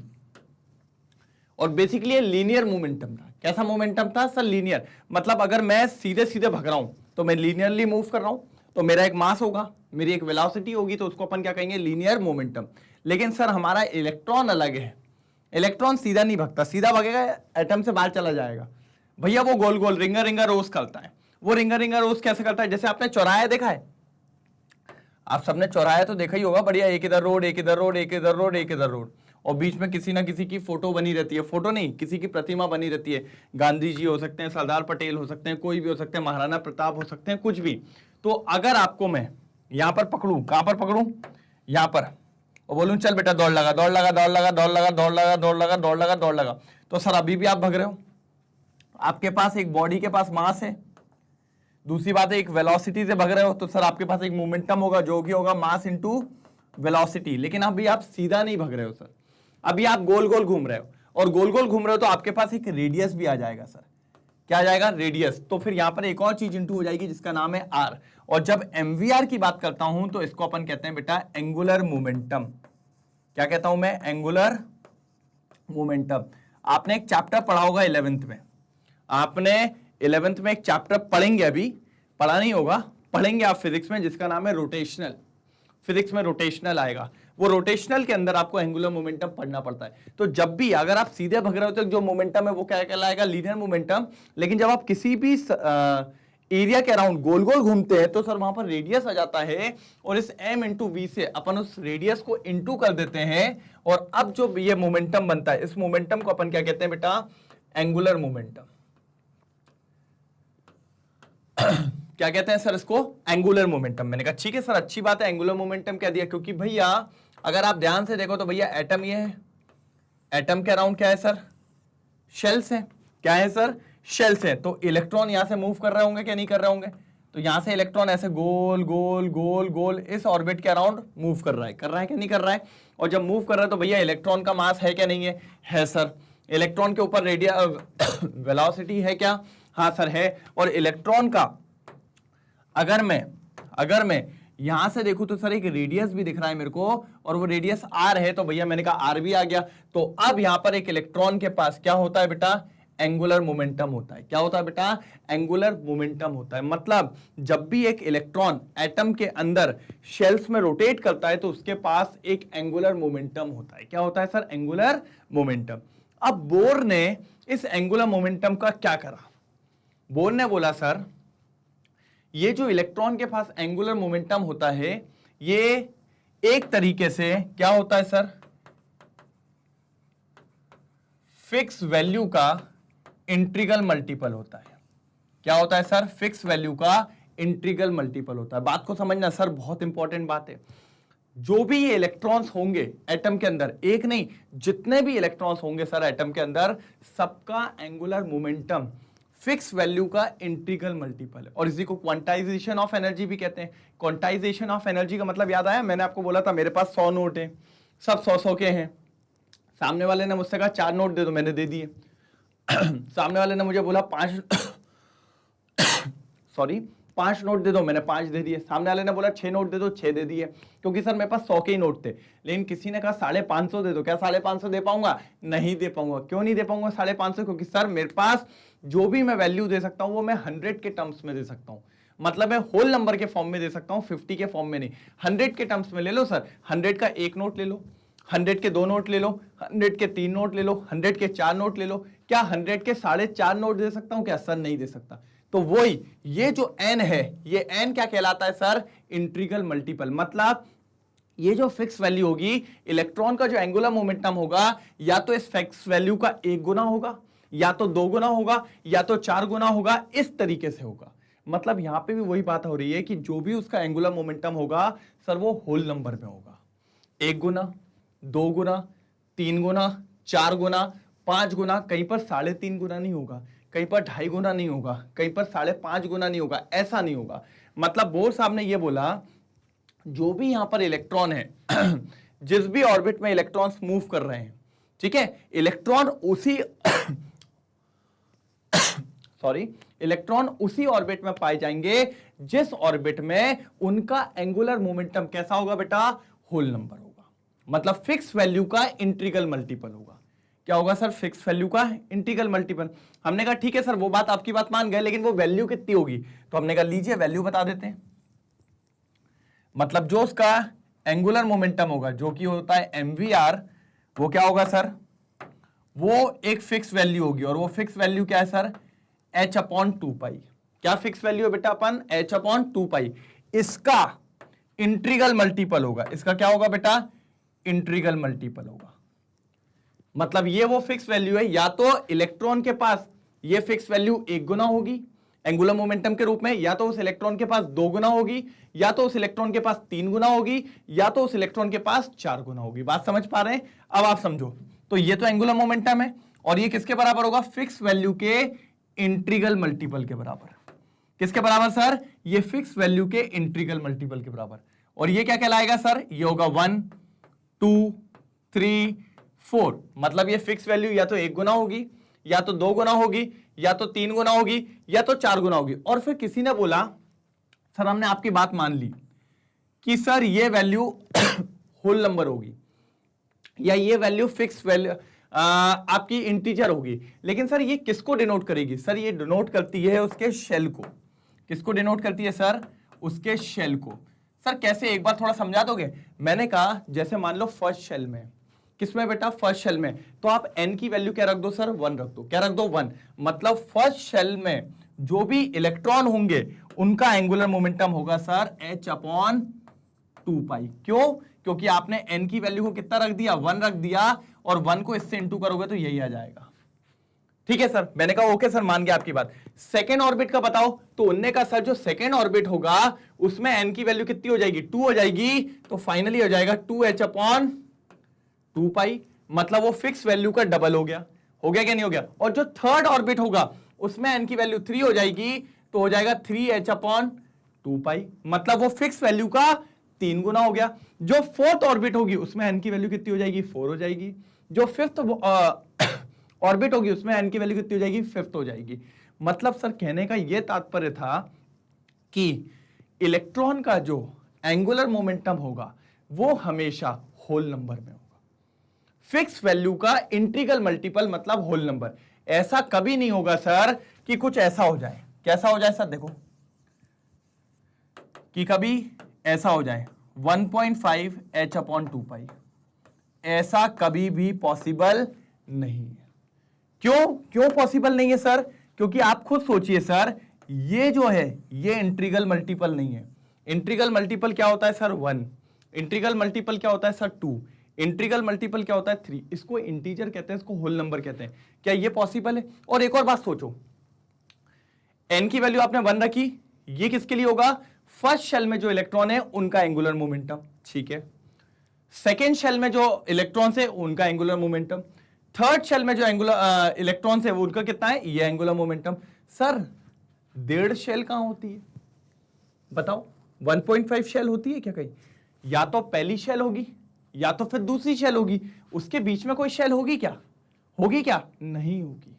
और बेसिकली लीनियर मोमेंटम था। कैसा मोमेंटम था सर? लीनियर, मतलब अगर मैं सीधे सीधे भग रहा हूं तो मैं लीनियरली मूव कर रहा हूं, तो मेरा एक मास होगा, मेरी एक वेलोसिटी होगी, तो उसको अपन क्या कहेंगे? Linear momentum. लेकिन सर हमारा इलेक्ट्रॉन अलग है, इलेक्ट्रॉन सीधा नहीं भगता, सीधा भगेगा एटम से बाहर चला जाएगा। भैया वो गोल गोल रिंगर रिंगर रोज करता है। वो रिंगर रिंगर रोज कैसे करता है? जैसे आपने चौराया देखा है, आप सबने चौराया तो देखा ही होगा, बढ़िया, एक इधर रोड, एक इधर रोड, एक इधर रोड, एक इधर रोड, और बीच में किसी ना किसी की फोटो बनी रहती है, फोटो नहीं, किसी की प्रतिमा बनी रहती है। गांधी जी हो सकते हैं, सरदार पटेल हो सकते हैं, कोई भी हो सकते हैं, महाराणा प्रताप हो सकते हैं, कुछ भी। तो अगर आपको मैं यहां पर पकड़ू, कहां पर पकड़ू? यहां पर, और बोलूं चल बेटा दौड़ लगा, दौड़ लगा, दौड़ लगा, दौड़ लगा, दौड़ लगा, दौड़ लगा, दौड़ लगा, दौड़ लगा, तो सर अभी भी आप भग रहे हो। आपके पास एक बॉडी के पास मास है, दूसरी बात है एक वेलोसिटी से भाग रहे हो तो सर आपके पास एक मोमेंटम होगा जो कि होगा मास इनटू वेलोसिटी। लेकिन अभी आप सीधा नहीं भाग रहे हो सर, अभी आप गोल गोल घूम रहे हो, और गोल गोल घूम रहे हो तो आपके पास एक रेडियस भी आ जाएगा सर। क्या आ जाएगा? रेडियस। तो फिर यहां पर एक और चीज इंटू हो जाएगी जिसका नाम है आर। और जब एमवीआर की बात करता हूं तो इसको अपन कहते हैं बेटा एंगुलर मोमेंटम। क्या कहता हूं मैं? Angular momentum. आपने एक चैप्टर पढ़ा होगा 11th में, आपने 11th में एक चैप्टर पढ़ेंगे, अभी पढ़ा नहीं होगा, पढ़ेंगे आप फिजिक्स में, जिसका नाम है रोटेशनल। फिजिक्स में रोटेशनल आएगा, वो रोटेशनल के अंदर आपको एंगुलर मोमेंटम पढ़ना पड़ता है। तो जब भी अगर आप सीधे भग रहे हो तो जो मोमेंटम है वो क्या कहलाएगा? Linear momentum. लेकिन जब आप किसी भी एरिया के अराउंड गोल गोल घूमते हैं तो सर वहां पर रेडियस आ जाता है, और इस m इंटू वी से अपन उस रेडियस को इंटू कर देते हैं, और अब जो ये मोमेंटम बनता है इस मोमेंटम को अपन क्या कहते हैं बेटा? Angular momentum. क्या कहते हैं सर इसको? Angular momentum. मैंने कहा ठीक है सर, अच्छी बात है, एंगुलर मोमेंटम कह दिया, क्योंकि भैया अगर आप ध्यान से देखो तो भैया एटम ये है, एटम के अराउंड क्या है सर? शेल्स है। क्या है सर? शेल्स है। तो इलेक्ट्रॉन यहां से मूव कर रहे होंगे क्या नहीं कर रहे होंगे? तो यहां से इलेक्ट्रॉन ऐसे गोल गोल गोल गोल इस ऑर्बिट के अराउंड मूव कर रहा है क्या नहीं कर रहा है? और जब मूव कर रहा है तो भैया इलेक्ट्रॉन का मास है क्या नहीं है? है सर। इलेक्ट्रॉन के ऊपर वेलोसिटी है क्या? हाँ सर है। और इलेक्ट्रॉन का अगर मैं यहां से देखूं तो सर एक रेडियस भी दिख रहा है मेरे को, और वो रेडियस आर है, तो भैया मैंने कहा आर भी आ गया। तो अब यहां पर एक इलेक्ट्रॉन के पास क्या होता है बेटा? एंगुलर मोमेंटम होता है। क्या होता है बेटा? एंगुलर मोमेंटम होता है। मतलब जब भी एक इलेक्ट्रॉन एटम के अंदर शेल्स में रोटेट करता है तो उसके पास एक एंगुलर मोमेंटम होता है। क्या होता है सर? Angular momentum. अब बोर ने इस एंगुलर मोमेंटम का क्या करा? बोर ने बोला सर ये जो इलेक्ट्रॉन के पास एंगुलर मोमेंटम होता है ये एक तरीके से क्या होता है सर? फिक्स वैल्यू का इंटीग्रल मल्टीपल होता है। क्या होता है सर? फिक्स वैल्यू का इंटीग्रल मल्टीपल होता है। बात को समझना सर, बहुत इंपॉर्टेंट बात है। जो भी ये इलेक्ट्रॉन्स होंगे एटम के अंदर, एक नहीं जितने भी इलेक्ट्रॉन्स होंगे सर एटम के अंदर, सबका एंगुलर मोमेंटम फिक्स वैल्यू का इंटीग्रल मल्टीपल है। और इसी को क्वांटाइजेशन ऑफ एनर्जी भी कहते हैं। क्वांटाइजेशन ऑफ एनर्जी का मतलब याद आया? मैंने आपको बोला था मेरे पास 100 नोट है, सब 100 के हैं। सामने वाले ने मुझसे कहा 4 नोट दे दो, मैंने दे दिए। सामने वाले ने मुझे बोला 5 नोट दे दो, मैंने 5 दे दिए। सामने वाले ने बोला 6 नोट दे दो, 6 दे दिए, क्योंकि सर मेरे पास 100 के ही नोट थे। लेकिन किसी ने कहा 550 दे दो, क्या 550 दे पाऊंगा? नहीं दे पाऊंगा। क्यों नहीं दे पाऊंगा 550? क्योंकि सर मेरे पास जो भी मैं वैल्यू दे सकता हूं वो मैं 100 के टर्म्स में दे सकता हूं। मतलब मैं होल नंबर के फॉर्म में दे सकता हूं, 50 के फॉर्म में नहीं। 100 के टर्म्स में ले लो सर, 100 का 1 नोट ले लो, 100 के 2 नोट ले लो, 100 के 3 नोट ले लो, 100 के 4 नोट ले लो। क्या 100 के 4.5 नोट दे सकता हूं क्या? सर नहीं दे सकता। तो वही ये जो n है, ये n क्या कहलाता है सर? Integral multiple. मतलब ये जो फिक्स वैल्यू होगी इलेक्ट्रॉन का, जो एंगुलर मोमेंटम होगा, या तो इस फिक्स वैल्यू का 1 गुना होगा, या तो 2 गुना होगा, या तो 4 गुना होगा, इस तरीके से होगा। मतलब यहां पे भी वही बात हो रही है कि जो भी उसका एंगुलर मोमेंटम होगा सर वो होल नंबर में होगा। 1 गुना, 2 गुना, 3 गुना, 4 गुना, 5 गुना, कहीं पर 3.5 गुना नहीं होगा, कहीं पर 2.5 गुना नहीं होगा, कहीं पर 5.5 गुना नहीं होगा, ऐसा नहीं होगा। मतलब बोर साहब ने यह बोला जो भी यहां पर इलेक्ट्रॉन है जिस भी ऑर्बिट में इलेक्ट्रॉन्स मूव कर रहे हैं, ठीक है, इलेक्ट्रॉन उसी इलेक्ट्रॉन उसी ऑर्बिट में पाए जाएंगे जिस ऑर्बिट में उनका एंगुलर मोमेंटम कैसा होगा बेटा? होल नंबर होगा। मतलब फिक्स वैल्यू का इंटीग्रल मल्टीपल होगा। क्या होगा सर? फिक्स वैल्यू का इंटीग्रल मल्टीपल। हमने कहा ठीक है सर, वो बात आपकी बात मान गए, लेकिन वो वैल्यू कितनी होगी? तो हमने कहा लीजिए वैल्यू बता देते हैं। मतलब जो उसका एंगुलर मोमेंटम होगा जो कि होता है mvr, वो क्या होगा सर? वो एक फिक्स वैल्यू होगी, और वो फिक्स वैल्यू क्या है सर? h/2π। क्या फिक्स वैल्यू है बेटा? अपन h/2π। इसका इंटीग्रल मल्टीपल होगा। इसका क्या होगा बेटा? इंटीग्रल मल्टीपल होगा। मतलब ये वो फिक्स वैल्यू है, या तो इलेक्ट्रॉन के पास ये फिक्स वैल्यू 1 गुना होगी एंगुलर मोमेंटम के रूप में, या तो उस इलेक्ट्रॉन के पास 2 गुना होगी, या तो उस इलेक्ट्रॉन के पास 3 गुना होगी, या तो उस इलेक्ट्रॉन के पास 4 गुना होगी। बात समझ पा रहे हैं? अब आप समझो, तो ये तो एंगुलर मोमेंटम है, और ये किसके बराबर होगा? फिक्स वैल्यू के इंटीग्रल मल्टीपल के बराबर। किसके बराबर सर? ये फिक्स वैल्यू के इंटीग्रल मल्टीपल के बराबर। और ये क्या कहलाएगा सर? ये होगा 1 2 3 4। मतलब ये फिक्स वैल्यू या तो 1 गुना होगी, या तो 2 गुना होगी, या तो 3 गुना होगी, या तो 4 गुना होगी। और फिर किसी ने बोला सर हमने आपकी बात मान ली कि सर ये वैल्यू होल नंबर होगी, या ये वैल्यू फिक्स वैल्यू आपकी इंटीजर होगी, लेकिन सर ये किसको डिनोट करेगी? सर ये डिनोट करती है उसके शेल को। किसको डिनोट करती है सर? उसके शेल को। सर कैसे, एक बार थोड़ा समझा दोगे? मैंने कहा जैसे मान लो फर्स्ट शेल में, किसमें बेटा? फर्स्ट शेल में, तो आप n की वैल्यू क्या रख दो सर? 1 रख दो। क्या रख दो? 1। मतलब फर्स्ट शेल में जो भी इलेक्ट्रॉन होंगे उनका एंगुलर मोमेंटम होगा सर h/2π। क्यों? क्योंकि आपने n की वैल्यू को कितना रख दिया? 1 रख दिया, और 1 को इससे इंटू करोगे तो यही आ जाएगा। ठीक है सर, मैंने कहा ओके सर, मान गया आपकी बात। सेकेंड ऑर्बिट का बताओ, तो उनने कहा सर जो सेकेंड ऑर्बिट होगा उसमें n की वैल्यू कितनी हो जाएगी? 2 हो जाएगी, तो फाइनली हो जाएगा 2h/2π। मतलब वो फिक्स वैल्यू का डबल हो गया। हो गया क्या नहीं हो गया? और जो थर्ड ऑर्बिट होगा उसमें n की वैल्यू 3 हो जाएगी, तो हो जाएगा 3h/2π। मतलब वो फिक्स वैल्यू का 3 गुना हो गया। जो फोर्थ ऑर्बिट होगी उसमें n की वैल्यू कितनी हो जाएगी? 4 हो जाएगी। जो फिफ्थ ऑर्बिट होगी उसमें n की वैल्यू कितनी हो जाएगी? 5th हो जाएगी। मतलब सर कहने का यह तात्पर्य था कि इलेक्ट्रॉन का जो एंगुलर मोमेंटम होगा वो हमेशा होल नंबर में होगा। फिक्स वैल्यू का इंटीग्रल मल्टीपल मतलब होल नंबर। ऐसा कभी नहीं होगा सर कि कुछ ऐसा हो जाए। कैसा हो जाए सर? देखो कि कभी ऐसा हो जाए 1.5h/2π, ऐसा कभी भी पॉसिबल नहीं है। क्यों पॉसिबल नहीं है सर? क्योंकि आप खुद सोचिए सर, ये जो है ये इंटीग्रल मल्टीपल नहीं है। इंटीग्रल मल्टीपल क्या होता है सर? 1। इंटीग्रल मल्टीपल क्या होता है सर? 2। इंटीग्रल मल्टीपल क्या होता है? 3। इसको इंटीजर कहते हैं, इसको होल नंबर कहते हैं। क्या ये पॉसिबल है? और एक और बात सोचो, n की वैल्यू आपने 1 रखी, ये किसके लिए होगा? फर्स्ट शेल में जो इलेक्ट्रॉन है उनका एंगुलर मोमेंटम। ठीक है। सेकेंड शेल में जो इलेक्ट्रॉन्स है उनका एंगुलर मोमेंटम। थर्ड शेल में जो एंगुलर इलेक्ट्रॉन्स है वो उनका कितना है? ये एंगुलर मोमेंटम। सर 1.5 शेल कहां होती है बताओ? 1.5 शेल होती है क्या कहीं? या तो पहली शेल होगी या तो फिर दूसरी शेल होगी। उसके बीच में कोई शेल होगी क्या? होगी क्या? नहीं होगी।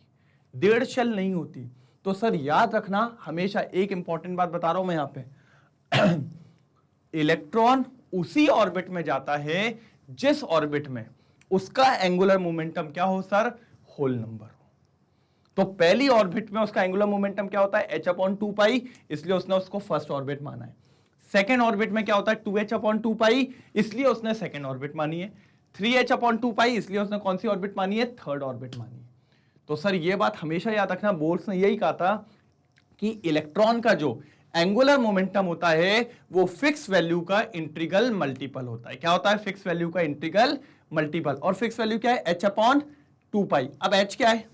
1.5 शेल नहीं होती। तो सर याद रखना हमेशा, एक इंपॉर्टेंट बात बता रहा हूं मैं यहां पे, इलेक्ट्रॉन उसी ऑर्बिट में जाता है जिस ऑर्बिट में उसका एंगुलर मोमेंटम क्या हो सर? होल नंबर हो। तो पहली ऑर्बिट में उसका एंगुलर मोमेंटम क्या होता है? h/2π, इसलिए उसने उसको फर्स्ट ऑर्बिट माना है। सेकेंड ऑर्बिट में क्या होता है? 2h/2π, इसलिए उसने सेकेंड ऑर्बिट मानी है। 3h/2π, इसलिए उसने कौन सी ऑर्बिट मानी है? थर्ड ऑर्बिट मानी है। तो सर ये बात हमेशा याद रखना, बोर्ड्स ने यही कहा था कि इलेक्ट्रॉन का जो एंगुलर मोमेंटम होता है वो फिक्स वैल्यू का इंटीग्रल मल्टीपल होता है। क्या होता है? फिक्स वैल्यू का इंटीग्रल मल्टीपल। और फिक्स वैल्यू क्या है? h/2π। अब h क्या है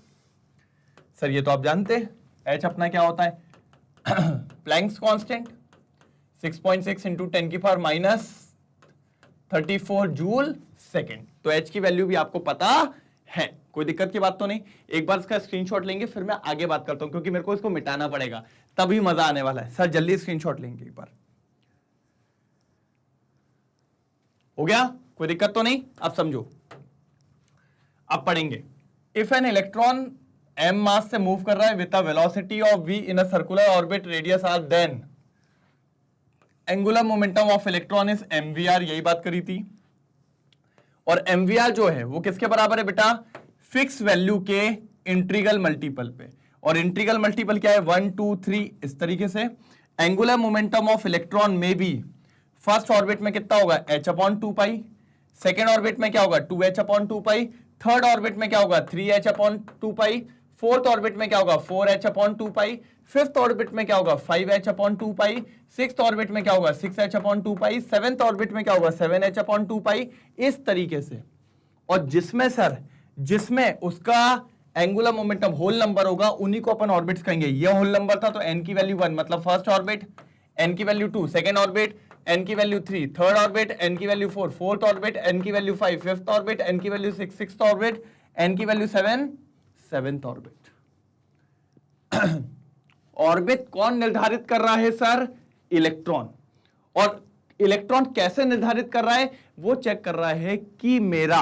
सर? ये तो आप जानते हैं, h अपना क्या होता है? Planck's constant 6.6 into 10⁻34 joule second. तो h की वैल्यू भी आपको पता है, कोई दिक्कत की बात तो नहीं। एक बार इसका स्क्रीनशॉट लेंगे फिर मैं आगे बात करता हूं, क्योंकि मेरे को इसको मिटाना पड़ेगा, तभी मजा आने वाला है। सर जल्दी स्क्रीनशॉट लेंगे एक बार। हो गया? कोई दिक्कत तो नहीं? अब समझो, अब पढ़ेंगे। If an electron m mass से मूव कर रहा है with a velocity of v in a circular orbit radius r, then angular momentum of electron is mvr। यही बात करी थी। और mvr जो है वो किसके बराबर है बेटा? फिक्स वैल्यू के इंटीग्रल मल्टीपल पे। और इंटीग्रल मल्टीपल क्या है? 1 2 3 इस तरीके से। एंगुलर मोमेंटम ऑफ इलेक्ट्रॉन में भी फर्स्ट ऑर्बिट में कितना होगा? h/2π। सेकेंड ऑर्बिट में क्या होगा? 2h/2π। थर्ड ऑर्बिट में क्या होगा? 3h/2π। फोर्थ ऑर्बिट में क्या होगा? 4h/2π। फिफ्थ ऑर्बिट में क्या होगा? 5h/2π। सिक्स्थ ऑर्बिट में क्या होगा? 6h/2π। सेवेंथ ऑर्बिट में क्या होगा? 7h/2π। इस तरीके से। और जिसमें उसका एंगुलर मोमेंटम होल नंबर होगा उन्हीं को अपन ऑर्बिट्स कहेंगे। ये होल नंबर था तो n की वैल्यू 1 मतलब फर्स्ट ऑर्बिट, n की वैल्यू 2 सेकेंड ऑर्बिट, n की वैल्यू 3 थर्ड ऑर्बिट, n की वैल्यू 4 फोर्थ ऑर्बिट, n की वैल्यू 5 फिफ्थ ऑर्बिट, n की वैल्यू 6 सिक्स्थ ऑर्बिट, n की वैल्यू 7 सेवेंथ ऑर्बिट। ऑर्बिट कौन निर्धारित कर रहा है सर? इलेक्ट्रॉन। और इलेक्ट्रॉन कैसे निर्धारित कर रहा है? वो चेक कर रहा है कि मेरा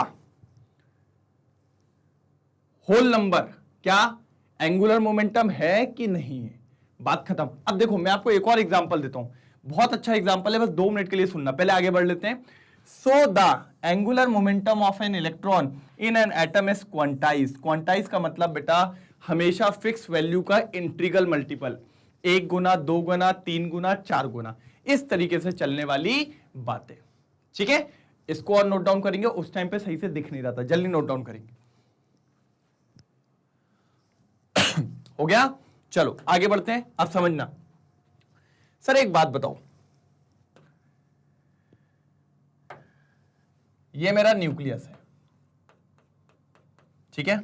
होल नंबर क्या एंगुलर मोमेंटम है कि नहीं है। बात खत्म। अब देखो मैं आपको एक और एग्जांपल देता हूं, बहुत अच्छा एग्जांपल है, बस 2 मिनट के लिए सुनना, पहले आगे बढ़ लेते हैं। So the angular momentum of an electron in an atom is quantize. Quantize का मतलब बेटा हमेशा फिक्स वैल्यू का इंटीग्रल मल्टीपल, 1 गुना, 2 गुना, 3 गुना, 4 गुना, इस तरीके से चलने वाली बातें। ठीक है, इसको और नोट डाउन करेंगे, उस टाइम पे सही से दिख नहीं रहा था, जल्दी नोट डाउन करेंगे। हो गया? चलो आगे बढ़ते हैं। अब समझना सर, एक बात बताओ, ये मेरा न्यूक्लियस है, ठीक है,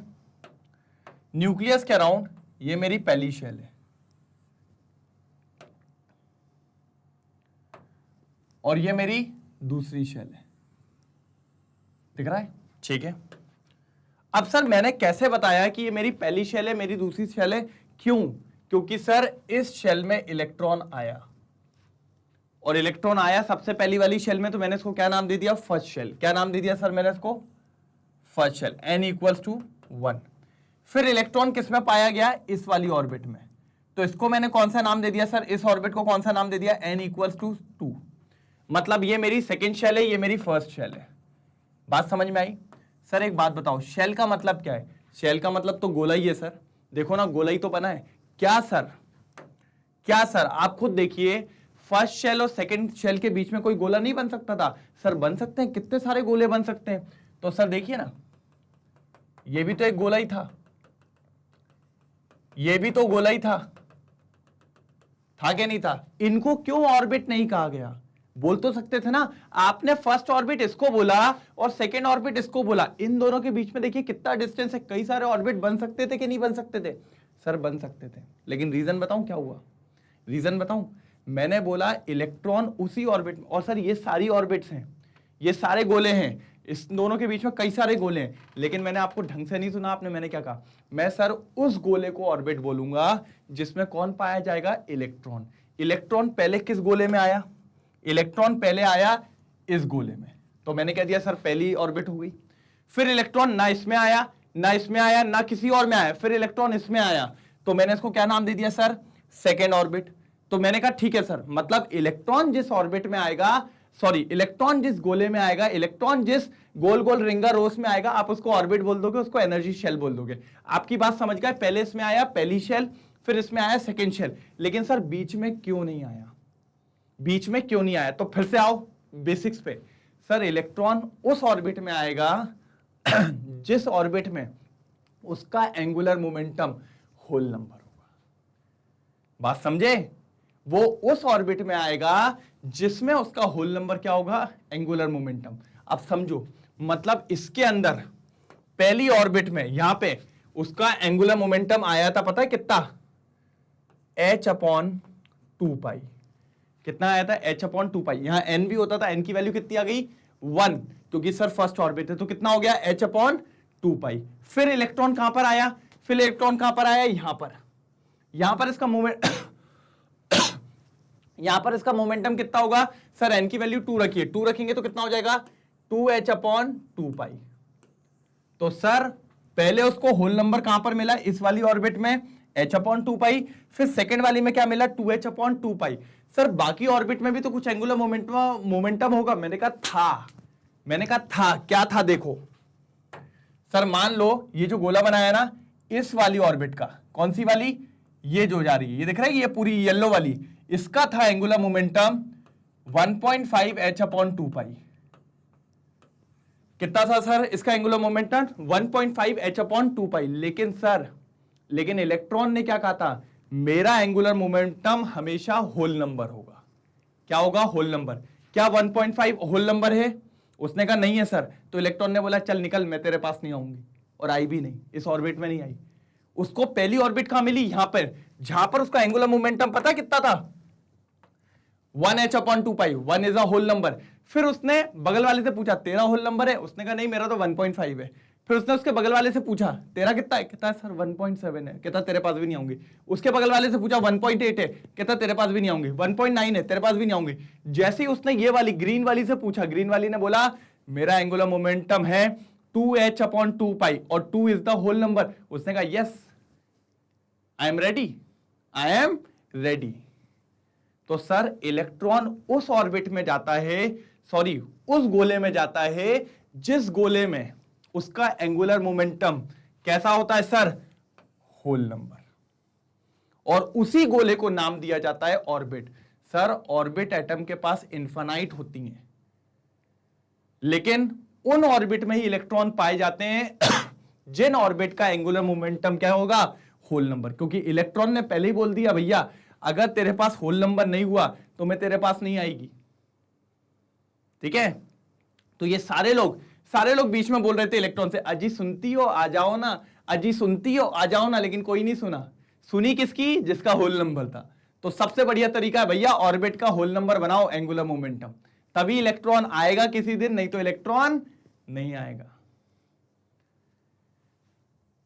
न्यूक्लियस के अराउंड ये मेरी पहली शेल है और ये मेरी दूसरी शेल है, दिख रहा है? ठीक है। अब सर मैंने कैसे बताया कि ये मेरी पहली शेल है, मेरी दूसरी शेल है? क्यों? क्योंकि सर इस शेल में इलेक्ट्रॉन आया, और इलेक्ट्रॉन आया सबसे पहली वाली शेल में, तो मैंने इसको क्या नाम दे दिया? First shell. क्या नाम दे दिया सर मैंने इसको? First shell, n = 1। फिर इलेक्ट्रॉन किस में पाया गया? इस वाली ऑर्बिट में, तो इसको मैंने कौन सा नाम दे दिया सर? इस ऑर्बिट को कौन सा नाम दे दिया? n = 2। मतलब ये मेरी सेकेंड शेल है, ये मेरी फर्स्ट शेल है। बात समझ में आई? सर एक बात बताओ, शेल का मतलब क्या है? शेल का मतलब तो गोला ही है सर, देखो ना गोला ही तो बना है। क्या सर? क्या सर? आप खुद देखिए, फर्स्ट शेल और सेकंड शेल के बीच में कोई गोला नहीं बन सकता था? सर बन सकते हैं, कितने सारे गोले बन सकते हैं। तो सर देखिए ना, ये भी तो एक गोला ही था, ये भी तो गोला ही था कि नहीं था? इनको क्यों ऑर्बिट नहीं कहा गया? बोल तो सकते थे ना, आपने फर्स्ट ऑर्बिट इसको बोला और सेकेंड ऑर्बिट इसको बोला, इन दोनों के बीच में देखिए कितना डिस्टेंस है, कई सारे ऑर्बिट बन सकते थे कि नहीं बन सकते थे? सर बन सकते थे, लेकिन रीजन बताऊं क्या हुआ? रीजन बताऊं? मैंने बोला इलेक्ट्रॉन उसी ऑर्बिट में, और सर ये सारी ऑर्बिट्स हैं, ये सारे गोले हैं, इस दोनों के बीच में कई सारे गोले हैं, लेकिन मैंने आपको ढंग से नहीं सुना आपने। मैंने क्या कहा? मैं सर उस गोले को ऑर्बिट बोलूंगा जिसमें कौन पाया जाएगा? इलेक्ट्रॉन। इलेक्ट्रॉन पहले किस गोले में आया? इलेक्ट्रॉन पहले आया इस गोले में, तो मैंने कह दिया सर पहली ऑर्बिट हो गई। फिर इलेक्ट्रॉन ना इसमें आया, ना इसमें आया, ना किसी और में आया, फिर इलेक्ट्रॉन इसमें आया, तो मैंने इसको क्या नाम दे दिया सर? Second orbit. तो मैंने कहा ठीक है सर, मतलब इलेक्ट्रॉन जिस ऑर्बिट में आएगा, सॉरी इलेक्ट्रॉन जिस गोले में आएगा, इलेक्ट्रॉन जिस गोल गोल रिंगा रोस में आएगा, आप उसको ऑर्बिट बोल दोगे, उसको एनर्जी शेल बोल दोगे। आपकी बात समझ गए? पहले इसमें आया पहली शेल, फिर इसमें आया सेकेंड शेल, लेकिन सर बीच में क्यों नहीं आया? बीच में क्यों नहीं आया? तो फिर से आओ बेसिक्स पे। सर इलेक्ट्रॉन उस ऑर्बिट में आएगा जिस ऑर्बिट में उसका एंगुलर मोमेंटम होल नंबर होगा। बात समझे? वो उस ऑर्बिट में आएगा जिसमें उसका होल नंबर क्या होगा? Angular momentum. अब समझो, मतलब इसके अंदर पहली ऑर्बिट में यहां पे उसका एंगुलर मोमेंटम आया था, पता है कितना? h/2π। कितना आया था? h/2π। यहां n भी होता था, n की वैल्यू कितनी आ गई? 1, क्योंकि सर फर्स्ट ऑर्बिट है, तो कितना हो गया? h/2π। फिर इलेक्ट्रॉन कहां पर आया? फिर इलेक्ट्रॉन कहां पर आया? यहां पर इसका मोमेंट यहां पर इसका मोमेंटम कितना होगा? सर n की वैल्यू 2 रखिए, 2 रखेंगे तो कितना हो जाएगा? 2h/2π। तो सर पहले उसको होल नंबर कहां पर मिला? इस वाली ऑर्बिट में h/2π। फिर सेकेंड वाली में क्या मिला? 2h/2π। सर बाकी ऑर्बिट में भी तो कुछ एंगुलर मोमेंटम होगा। मैंने कहा था क्या था? देखो सर, मान लो ये जो गोला बनाया ना, इस वाली ऑर्बिट का, कौन सी वाली? ये जो जा रही है, ये दिख रहा है, ये पूरी येलो वाली, इसका था एंगुलर मोमेंटम 1.5 h/2π। कितना था सर इसका एंगुलर मोमेंटम? 1.5 h/2π। लेकिन इलेक्ट्रॉन ने क्या कहा था? मेरा एंगुलर मोमेंटम हमेशा होल नंबर होगा। क्या होगा? Whole number. क्या 1.5 होल नंबर है? उसने कहा नहीं है सर। तो इलेक्ट्रॉन ने बोला चल निकल, मैं तेरे पास नहीं आऊंगी, और आई भी नहीं, इस ऑर्बिट में नहीं आई। उसको पहली ऑर्बिट कहां मिली? यहां पर, जहां पर उसका एंगुलर मोमेंटम पता कितना था? 1h/2π। 1 is a whole number. फिर उसने बगल वाले से पूछा तेरा होल नंबर है? उसने कहा नहीं, मेरा तो 1.5 है। फिर उसने उसके बगल वाले से पूछा तेरा कितना है, कहता है सर 1.7 है, कहता तेरे पास भी नहीं आऊंगी। उसके बगल वाले से पूछा 1.8 है, कहता तेरे पास भी नहीं आऊंगी। 1.9 है, तेरे पास भी नहीं आऊंगी। जैसे ही उसने ये वाली ग्रीन वाली से पूछा, ग्रीन वाली ने बोला मेरा एंगुलर मोमेंटम है 2h/2π और 2 इज द होल नंबर। उसने कहा yes I am ready, I am ready. तो सर इलेक्ट्रॉन उस ऑर्बिट में जाता है, सॉरी उस गोले में जाता है जिस गोले में उसका एंगुलर मोमेंटम कैसा होता है सर, होल नंबर, और उसी गोले को नाम दिया जाता है ऑर्बिट। सर ऑर्बिट एटम के पास इनफाइनाइट होती हैं, लेकिन उन ऑर्बिट में ही इलेक्ट्रॉन पाए जाते हैं जिन ऑर्बिट का एंगुलर मोमेंटम क्या होगा, होल नंबर। क्योंकि इलेक्ट्रॉन ने पहले ही बोल दिया भैया अगर तेरे पास होल नंबर नहीं हुआ तो मैं तेरे पास नहीं आएगी। ठीक है, तो ये सारे लोग बीच में बोल रहे थे इलेक्ट्रॉन से, अजी सुनती हो आ जाओ ना, अजी सुनती हो आ जाओ ना, लेकिन कोई नहीं सुना। सुनी किसकी, जिसका होल नंबर था। तो सबसे बढ़िया तरीका है भैया ऑर्बिट का होल नंबर बनाओ एंगुलर मोमेंटम, तभी इलेक्ट्रॉन आएगा किसी दिन, नहीं तो इलेक्ट्रॉन नहीं आएगा।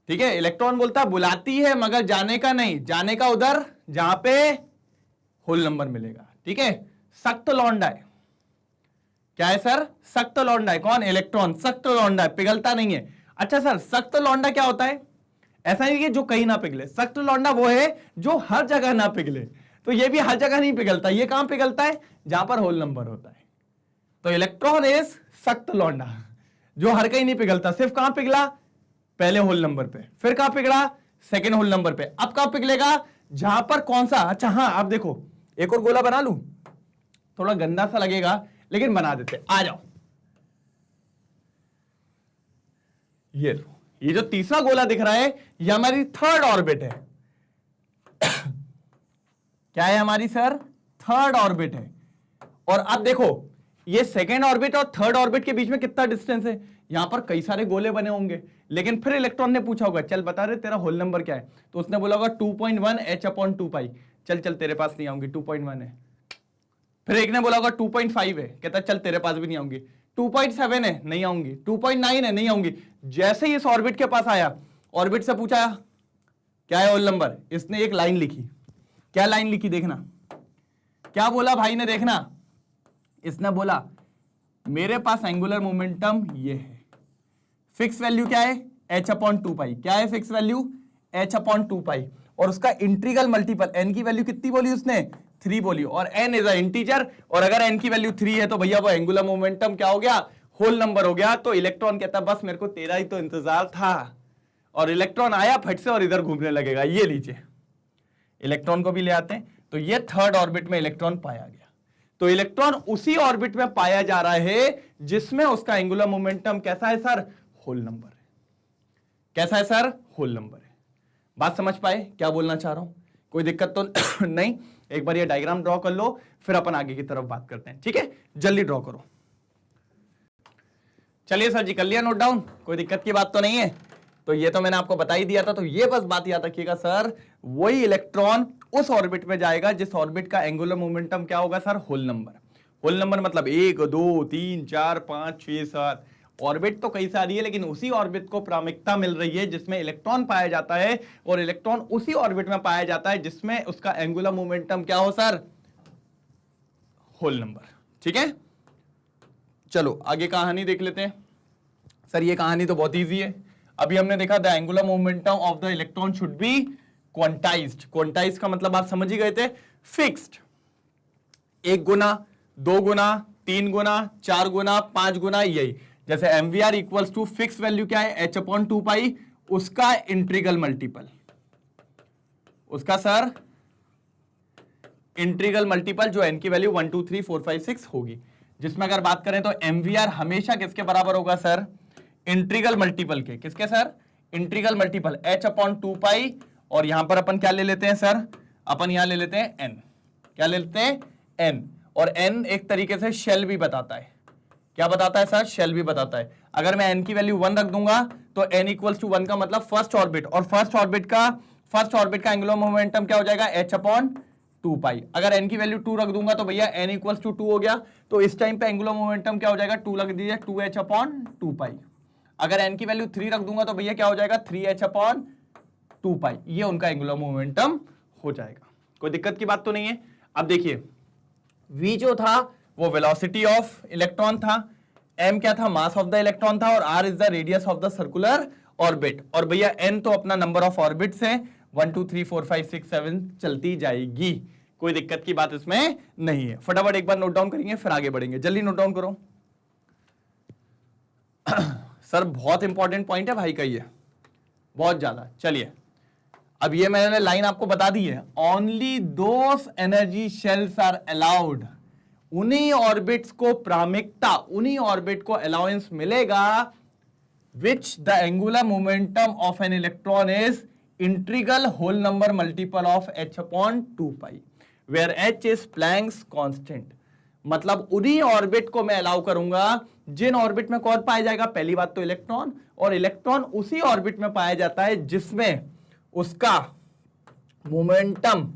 ठीक है, इलेक्ट्रॉन बोलता बुलाती है मगर जाने का नहीं, जाने का उधर जहां पे होल नंबर मिलेगा। ठीक है, सख्त लौंडा है, क्या है सर, सख्त लौंडा है। कौन, इलेक्ट्रॉन सख्त लौंडा है, पिघलता नहीं है। अच्छा सर सख्त लौंडा क्या होता है, ऐसा नहीं कि जो कहीं ना पिघले, सख्त लौंडा वो है जो हर जगह ना पिघले। तो ये भी हर जगह नहीं पिघलता, ये कहां पिघलता है, जहां पर होल नंबर होता है। तो इलेक्ट्रॉन इज सख्त लौंडा, जो हर कहीं नहीं पिघलता, सिर्फ कहां पिघला, पहले होल नंबर पे, फिर कहां पिघला, सेकेंड होल नंबर पे, अब कहां पिघलेगा, जहां पर कौन सा। अच्छा हाँ, अब देखो एक और गोला बना लूं, थोड़ा गंदा सा लगेगा लेकिन बना देते, आ जाओ। ये लो, ये जो तीसरा गोला दिख रहा है ये हमारी थर्ड ऑर्बिट है। क्या है हमारी सर, थर्ड ऑर्बिट है। और अब देखो ये सेकेंड ऑर्बिट और थर्ड ऑर्बिट के बीच में कितना डिस्टेंस है, यहां पर कई सारे गोले बने होंगे, लेकिन फिर इलेक्ट्रॉन ने पूछा होगा चल बता रहे तेरा होल नंबर क्या है, तो उसने बोला होगा 2.1 h/2π। चल तेरे पास नहीं आऊंगी, 2.1 है। फिर एक ने बोला होगा 2.5 है, कहता चल तेरे पास भी नहीं आऊंगी। 2.7 है, नहीं आऊंगी। 2.9 है, नहीं आऊंगी। जैसे ही इस ऑर्बिट के पास आया, ऑर्बिट से पूछा क्या है होल नंबर, इसने एक लाइन लिखी। क्या लाइन लिखी देखना, क्या बोला भाई ने, देखना। इसने बोला मेरे पास एंगुलर मोमेंटम ये है, फिक्स वैल्यू क्या है, h/2π। क्या है फिक्स वैल्यू, h/2π। और उसका इंटीग्रल मल्टीपल, n की वैल्यू कितनी बोली उसने, 3 बोली, और n इज अ इंटीजर, और अगर n की वैल्यू 3 है तो भैया वो एंगुलर मोमेंटम क्या हो गया, होल नंबर हो गया। तो इलेक्ट्रॉन कहता बस मेरे को तेरा ही तो इंतजार था, और इलेक्ट्रॉन आया फट से और इधर घूमने लगेगा। ये लीजिए, इलेक्ट्रॉन को भी ले आते हैं। तो ये थर्ड ऑर्बिट में इलेक्ट्रॉन पाया गया। तो इलेक्ट्रॉन उसी ऑर्बिट में पाया जा रहा है जिसमें उसका एंगुलर मोमेंटम कैसा है सर, होल नंबर है। कैसा है सर, होल नंबर है। बात समझ पाए क्या बोलना चाह रहा हूं, कोई दिक्कत तो नहीं। एक बार ये डायग्राम ड्रॉ कर लो, फिर अपन आगे की तरफ बात करते हैं। ठीक है, जल्दी ड्रॉ करो। चलिए सर जी, कर लिया नोट डाउन, कोई दिक्कत की बात तो नहीं है। तो ये तो मैंने आपको बता ही दिया था, तो ये बस बात याद रखिएगा सर, वही इलेक्ट्रॉन उस ऑर्बिट में जाएगा जिस ऑर्बिट का एंगुलर मोमेंटम क्या होगा sir, whole number. Whole number मतलब 1 2 3 4 5 6 7। ऑर्बिट तो कई सारी है, लेकिन उसी ऑर्बिट को प्रामुख्यता मिल रही है जिसमें इलेक्ट्रॉन पाया जाता है, और इलेक्ट्रॉन उसी ऑर्बिट में पाया जाता है जिसमें उसका एंगुलर मोमेंटम क्या हो सर, होल नंबर। ठीक है, चलो आगे कहानी देख लेते हैं। सर ये कहानी तो बहुत इजी है। अभी हमने देखा the angular momentum of the electron should be quantized. Quantized का मतलब आप समझ ही गए थे, फिक्स्ड। 1 गुना, 2 गुना, 3 गुना, 4 गुना, 5 गुना, यही। जैसे MVR equals to fix value क्या है, h/2π, उसका इंटीग्रल मल्टीपल, उसका सर इंटीग्रल मल्टीपल, जो n की वैल्यू 1 2 3 4 5 6 होगी। जिसमें अगर बात करें तो MVR हमेशा किसके बराबर होगा सर, इंटीग्रल मल्टीपल के। किसके सर, इंटीग्रल मल्टीपल h/2π। और यहां पर अपन क्या ले लेते हैं सर, अपन यहां ले लेते हैं n। क्या ले लेते हैं, n। और n एक तरीके से शेल भी बताता है। क्या बताता है सर, शेल भी बताता है। अगर मैं n की वैल्यू 1 रख दूंगा तो n इक्वल्स टू 1 का मतलब फर्स्ट ऑर्बिट, और फर्स्ट ऑर्बिट का एंगुलर मोमेंटम क्या हो जाएगा, h/2π। अगर n की वैल्यू 2 रख दूंगा तो भैया n इक्वल्स टू 2 हो गया। तो इस टाइम पे एंगुलर मोमेंटम क्या हो जाएगा, 2 लग दीजिए, 2h/2π। अगर n की वैल्यू 3 रख दूंगा तो भैया क्या हो जाएगा 3h/2π, ये उनका एंगुलर मोमेंटम हो जाएगा। कोई दिक्कत की बात तो नहीं है। अब देखिए v जो था वो वेलोसिटी ऑफ इलेक्ट्रॉन था, m क्या था मास ऑफ द इलेक्ट्रॉन था, और r is the radius of the circular orbit, और भैया n तो अपना नंबर ऑफ ऑर्बिट्स है, 1 2 3 4 5 6 7 चलती जाएगी, कोई दिक्कत की बात इसमें नहीं है। फटाफट एक बार नोट डाउन करेंगे फिर आगे बढ़ेंगे, जल्दी नोट डाउन करो। सर बहुत इंपॉर्टेंट पॉइंट है भाई का ये, बहुत ज्यादा। चलिए अब ये मैंने लाइन आपको बता दी है, only those energy shells are allowed, उन्हीं ऑर्बिट्स को प्राथमिकता, उन्हीं ऑर्बिट को अलाउंस मिलेगा which the angular momentum of an electron is integral whole number multiple of h/2π where h is Planck's constant. मतलब उन्हीं ऑर्बिट को मैं अलाउ करूंगा जिन ऑर्बिट में कौन पाया जाएगा, पहली बात तो इलेक्ट्रॉन, और इलेक्ट्रॉन उसी ऑर्बिट में पाया जाता है जिसमें उसका मोमेंटम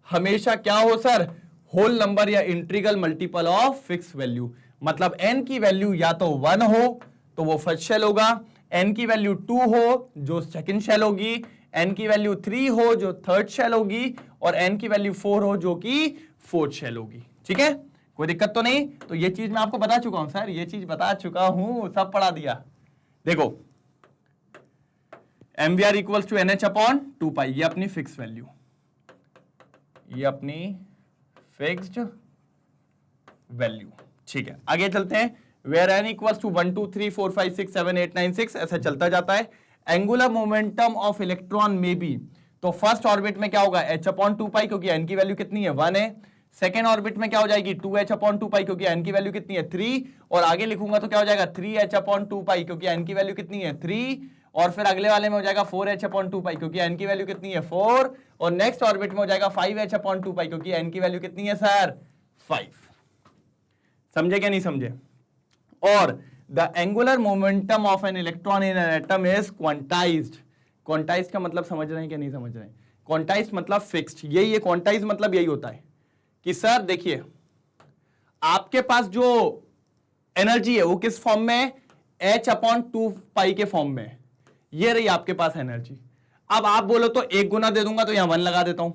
हमेशा क्या हो सर, होल नंबर या integral multiple of fix value. मतलब n की वैल्यू या तो 1 हो तो वो फर्स्ट शेल होगा, n की वैल्यू 2 हो जो सेकंड शेल होगी, n की वैल्यू 3 हो जो थर्ड शेल होगी, और n की वैल्यू 4 हो जो कि फोर्थ शेल होगी। ठीक है, कोई दिक्कत तो नहीं। तो ये चीज मैं आपको बता चुका हूं सर, ये चीज बता चुका हूं, सब पढ़ा दिया। देखो mvr इक्वल्स टू nh/2π, ये अपनी फिक्स वैल्यू, ये अपनी फिक्स्ड वैल्यू। ठीक है, आगे चलते हैं। वेयर n इक्वल्स टू 1 2 3 4 5 6 7 8 9 6 ऐसा चलता जाता है। एंगुलर मोमेंटम ऑफ इलेक्ट्रॉन में भी, तो फर्स्ट ऑर्बिट में क्या होगा h/2π, क्योंकि n की वैल्यू कितनी है 1 है। सेकेंड ऑर्बिट में क्या हो जाएगी 2h/2π, क्योंकि n की वैल्यू कितनी है 3, और आगे लिखूंगा तो क्या हो जाएगा 3h/2π, क्योंकि n की वैल्यू कितनी है 3, और फिर अगले वाले में हो जाएगा 4h/2π, क्योंकि n की वैल्यू कितनी है 4, और नेक्स्ट ऑर्बिट में हो जाएगा 5h/2π, क्योंकि n की वैल्यू कितनी है सर 5। समझे क्या नहीं समझे? और the angular momentum of an electron in an atom is quantized. Quantized का मतलब समझ रहे हैं क्या नहीं समझ रहे हैं? क्वांटाइज्ड मतलब फिक्स्ड, यही है क्वांटाइज्ड मतलब यही होता है कि सर देखिए आपके पास जो एनर्जी है वो किस फॉर्म में है, h/2π के फॉर्म में। ये रही आपके पास एनर्जी। अब आप बोलो तो 1 गुना दे दूंगा तो यहां 1 लगा देता हूं।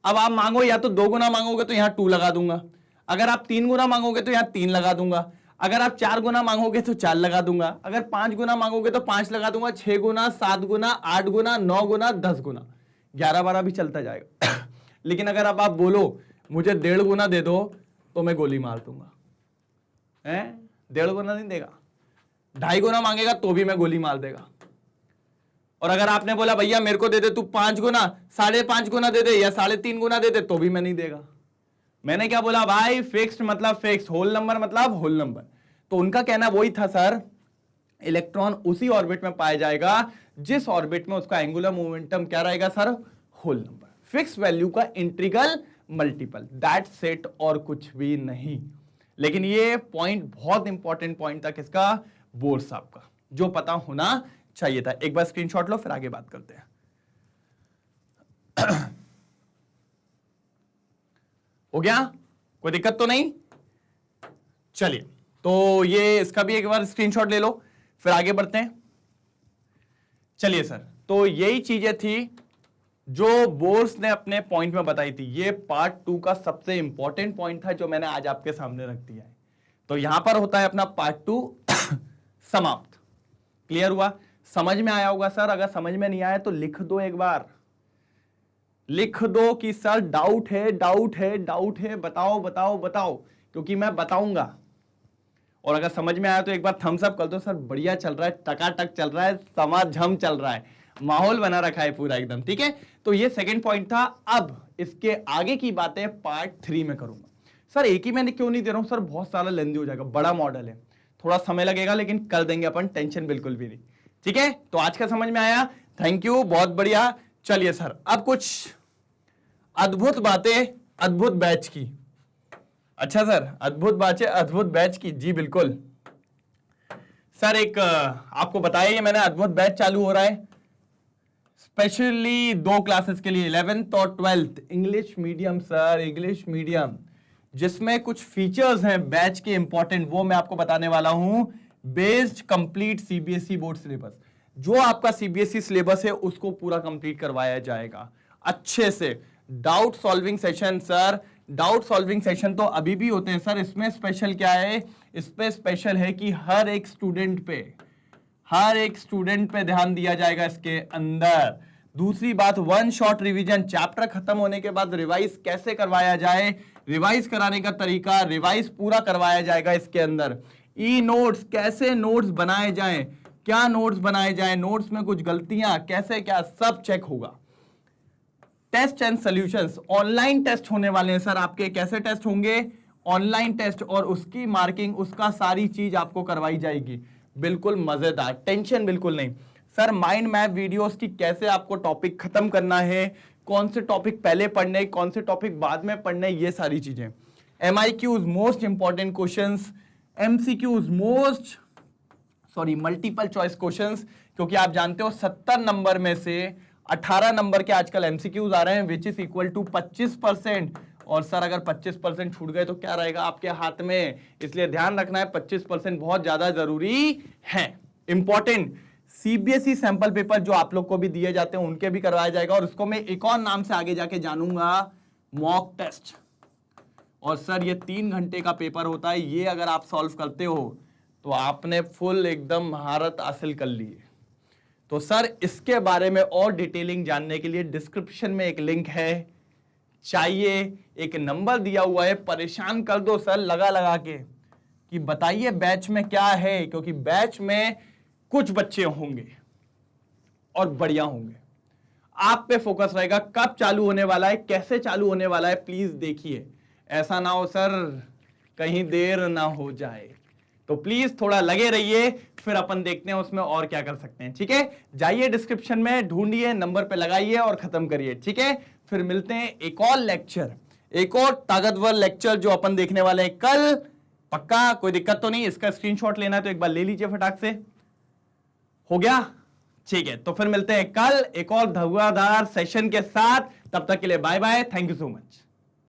अब आप मांगो या तो 2 गुना मांगोगे तो यहां 2 लगा दूंगा। अगर आप 3 गुना मांगोगे तो यहां 3 लगा दूंगा। अगर आप 4 गुना मांगोगे तो 4 लगा दूंगा। अगर 5 गुना मांगोगे तो 5 लगा दूंगा। 6 गुना, 7 गुना, 8 गुना, 9 गुना, 10 गुना, 11-12 भी चलता जाएगा। लेकिन अगर अब आप बोलो मुझे 1.5 गुना दे दो तो मैं गोली मार दूंगा। 1.5 गुना नहीं देगा, 2.5 गुना मांगेगा तो भी मैं गोली मार देगा। और अगर आपने बोला भैया मेरे को दे दे तू 5 गुना, 5.5 गुना दे दे या 3.5 गुना दे दे तो भी मैं नहीं देगा। मैंने क्या बोला भाई, फिक्स्ड मतलब फिक्स्ड, होल नंबर मतलब होल नंबर। तो उनका कहना वही था सर, इलेक्ट्रॉन उसी ऑर्बिट में पाया जाएगा जिस ऑर्बिट में उसका एंगुलर मोमेंटम क्या रहेगा sir, whole number, fix value का इंटीग्रल मल्टीपल, दैट्स इट, और कुछ भी नहीं। लेकिन ये पॉइंट बहुत इंपॉर्टेंट पॉइंट था किसका, बोर साहब का, जो पता होना चाहिए था। एक बार स्क्रीनशॉट लो फिर आगे बात करते हैं। हो गया, कोई दिक्कत तो नहीं? चलिए तो ये इसका भी एक बार स्क्रीनशॉट ले लो फिर आगे बढ़ते हैं। चलिए सर, तो यही चीजें थी जो बोर्स ने अपने पॉइंट में बताई थी। ये पार्ट 2 का सबसे इंपॉर्टेंट पॉइंट था जो मैंने आज आपके सामने रख दिया है। तो यहां पर होता है अपना पार्ट 2 समाप्त। क्लियर हुआ? समझ में आया होगा सर? अगर समझ में नहीं आया तो लिख दो, एक बार लिख दो कि सर डाउट है, डाउट है, डाउट है, बताओ बताओ बताओ, क्योंकि मैं बताऊंगा। और अगर समझ में आया तो एक बार थम्स अप कर दो, सर बढ़िया चल रहा है, टकाटक चल रहा है, समाझम चल रहा है, माहौल बना रखा है पूरा एकदम। ठीक है, तो ये सेकंड पॉइंट था। अब इसके आगे की बातें पार्ट 3 में करूंगा। सर एक ही मैंने क्यों नहीं दे रहा हूं सर, बहुत सारा लेंदी हो जाएगा, बड़ा मॉडल है, थोड़ा समय लगेगा, लेकिन कर देंगे अपन, टेंशन बिल्कुल भी नहीं। ठीक है, तो आज का समझ में आया, थैंक यू, बहुत बढ़िया। चलिए सर, अब कुछ अद्भुत बातें अद्भुत बैच की। अच्छा सर, अद्भुत बातें अद्भुत बैच की, जी बिल्कुल सर। एक आपको बताया ये मैंने, अद्भुत बैच चालू हो रहा है स्पेशली 2 क्लासेस के लिए, 11th और 12th English medium sir, English medium, जिसमें कुछ फीचर्स हैं बैच के इंपॉर्टेंट, वो मैं आपको बताने वाला हूं based complete CBSE board syllabus. जो आपका सीबीएसई सिलेबस है उसको पूरा कंप्लीट करवाया जाएगा अच्छे से। Doubt solving session sir, doubt solving session तो अभी भी होते हैं सर। इसमें स्पेशल क्या है, इसमें स्पेशल है कि हर एक स्टूडेंट पे ध्यान दिया जाएगा इसके अंदर। दूसरी बात, वन शॉट रिवीजन, चैप्टर खत्म होने के बाद रिवाइज कैसे करवाया जाए, रिवाइज कराने का तरीका, रिवाइज पूरा करवाया जाएगा इसके अंदर। ई नोट्स, कैसे नोट्स बनाए जाएं, क्या नोट्स बनाए जाएं, नोट्स में कुछ गलतियां कैसे, क्या सब चेक होगा। Test and solutions, online test होने वाले हैं सर आपके। कैसे टेस्ट होंगे, ऑनलाइन टेस्ट, और उसकी मार्किंग, उसका सारी चीज आपको करवाई जाएगी। बिल्कुल मजेदार, टेंशन बिल्कुल नहीं सर। माइंड मैप वीडियोस की कैसे आपको टॉपिक खत्म करना है, कौन से टॉपिक पहले पढ़ने, कौन से टॉपिक बाद में पढ़ने, ये सारी चीजें। MIQs, most important questions, MCQs, multiple choice questions, क्योंकि आप जानते हो 70 नंबर में से 18 नंबर के आजकल MCQs आ रहे हैं, विच इज इक्वल टू 25%। और सर अगर 25% छूट गए तो क्या रहेगा आपके हाथ में, इसलिए ध्यान रखना है 25% बहुत ज्यादा जरूरी है, इंपॉर्टेंट। सीबीएसई सैंपल पेपर जो आप लोग को भी दिए जाते हैं उनके भी करवाया जाएगा, और उसको मैं एक और नाम से आगे जाके जानूंगा, मॉक टेस्ट। और सर ये 3 घंटे का पेपर होता है, ये अगर आप सॉल्व करते हो तो आपने फुल एकदम महारत हासिल कर ली है। तो सर इसके बारे में और डिटेलिंग जानने के लिए डिस्क्रिप्शन में एक लिंक है, चाहिए, एक नंबर दिया हुआ है, परेशान कर दो सर लगा लगा के कि बताइए बैच में क्या है, क्योंकि बैच में कुछ बच्चे होंगे और बढ़िया होंगे। आप पे फोकस रहेगा, कब चालू होने वाला है, कैसे चालू होने वाला है, प्लीज देखिए, ऐसा ना हो सर कहीं देर ना हो जाए। तो प्लीज थोड़ा लगे रहिए, फिर अपन देखते हैं उसमें और क्या कर सकते हैं। ठीक है, जाइए डिस्क्रिप्शन में ढूंढिए, नंबर पे लगाइए और खत्म करिए। ठीक है, फिर मिलते हैं एक और लेक्चर, एक और ताकतवर लेक्चर जो अपन देखने वाले हैं कल। पक्का, कोई दिक्कत तो नहीं, इसका स्क्रीनशॉट लेना है तो एक बार ले लीजिए फटाक से। हो गया, ठीक है, तो फिर मिलते हैं कल एक और धुआंधार सेशन के साथ। तब तक के लिए bye bye, thank you so much.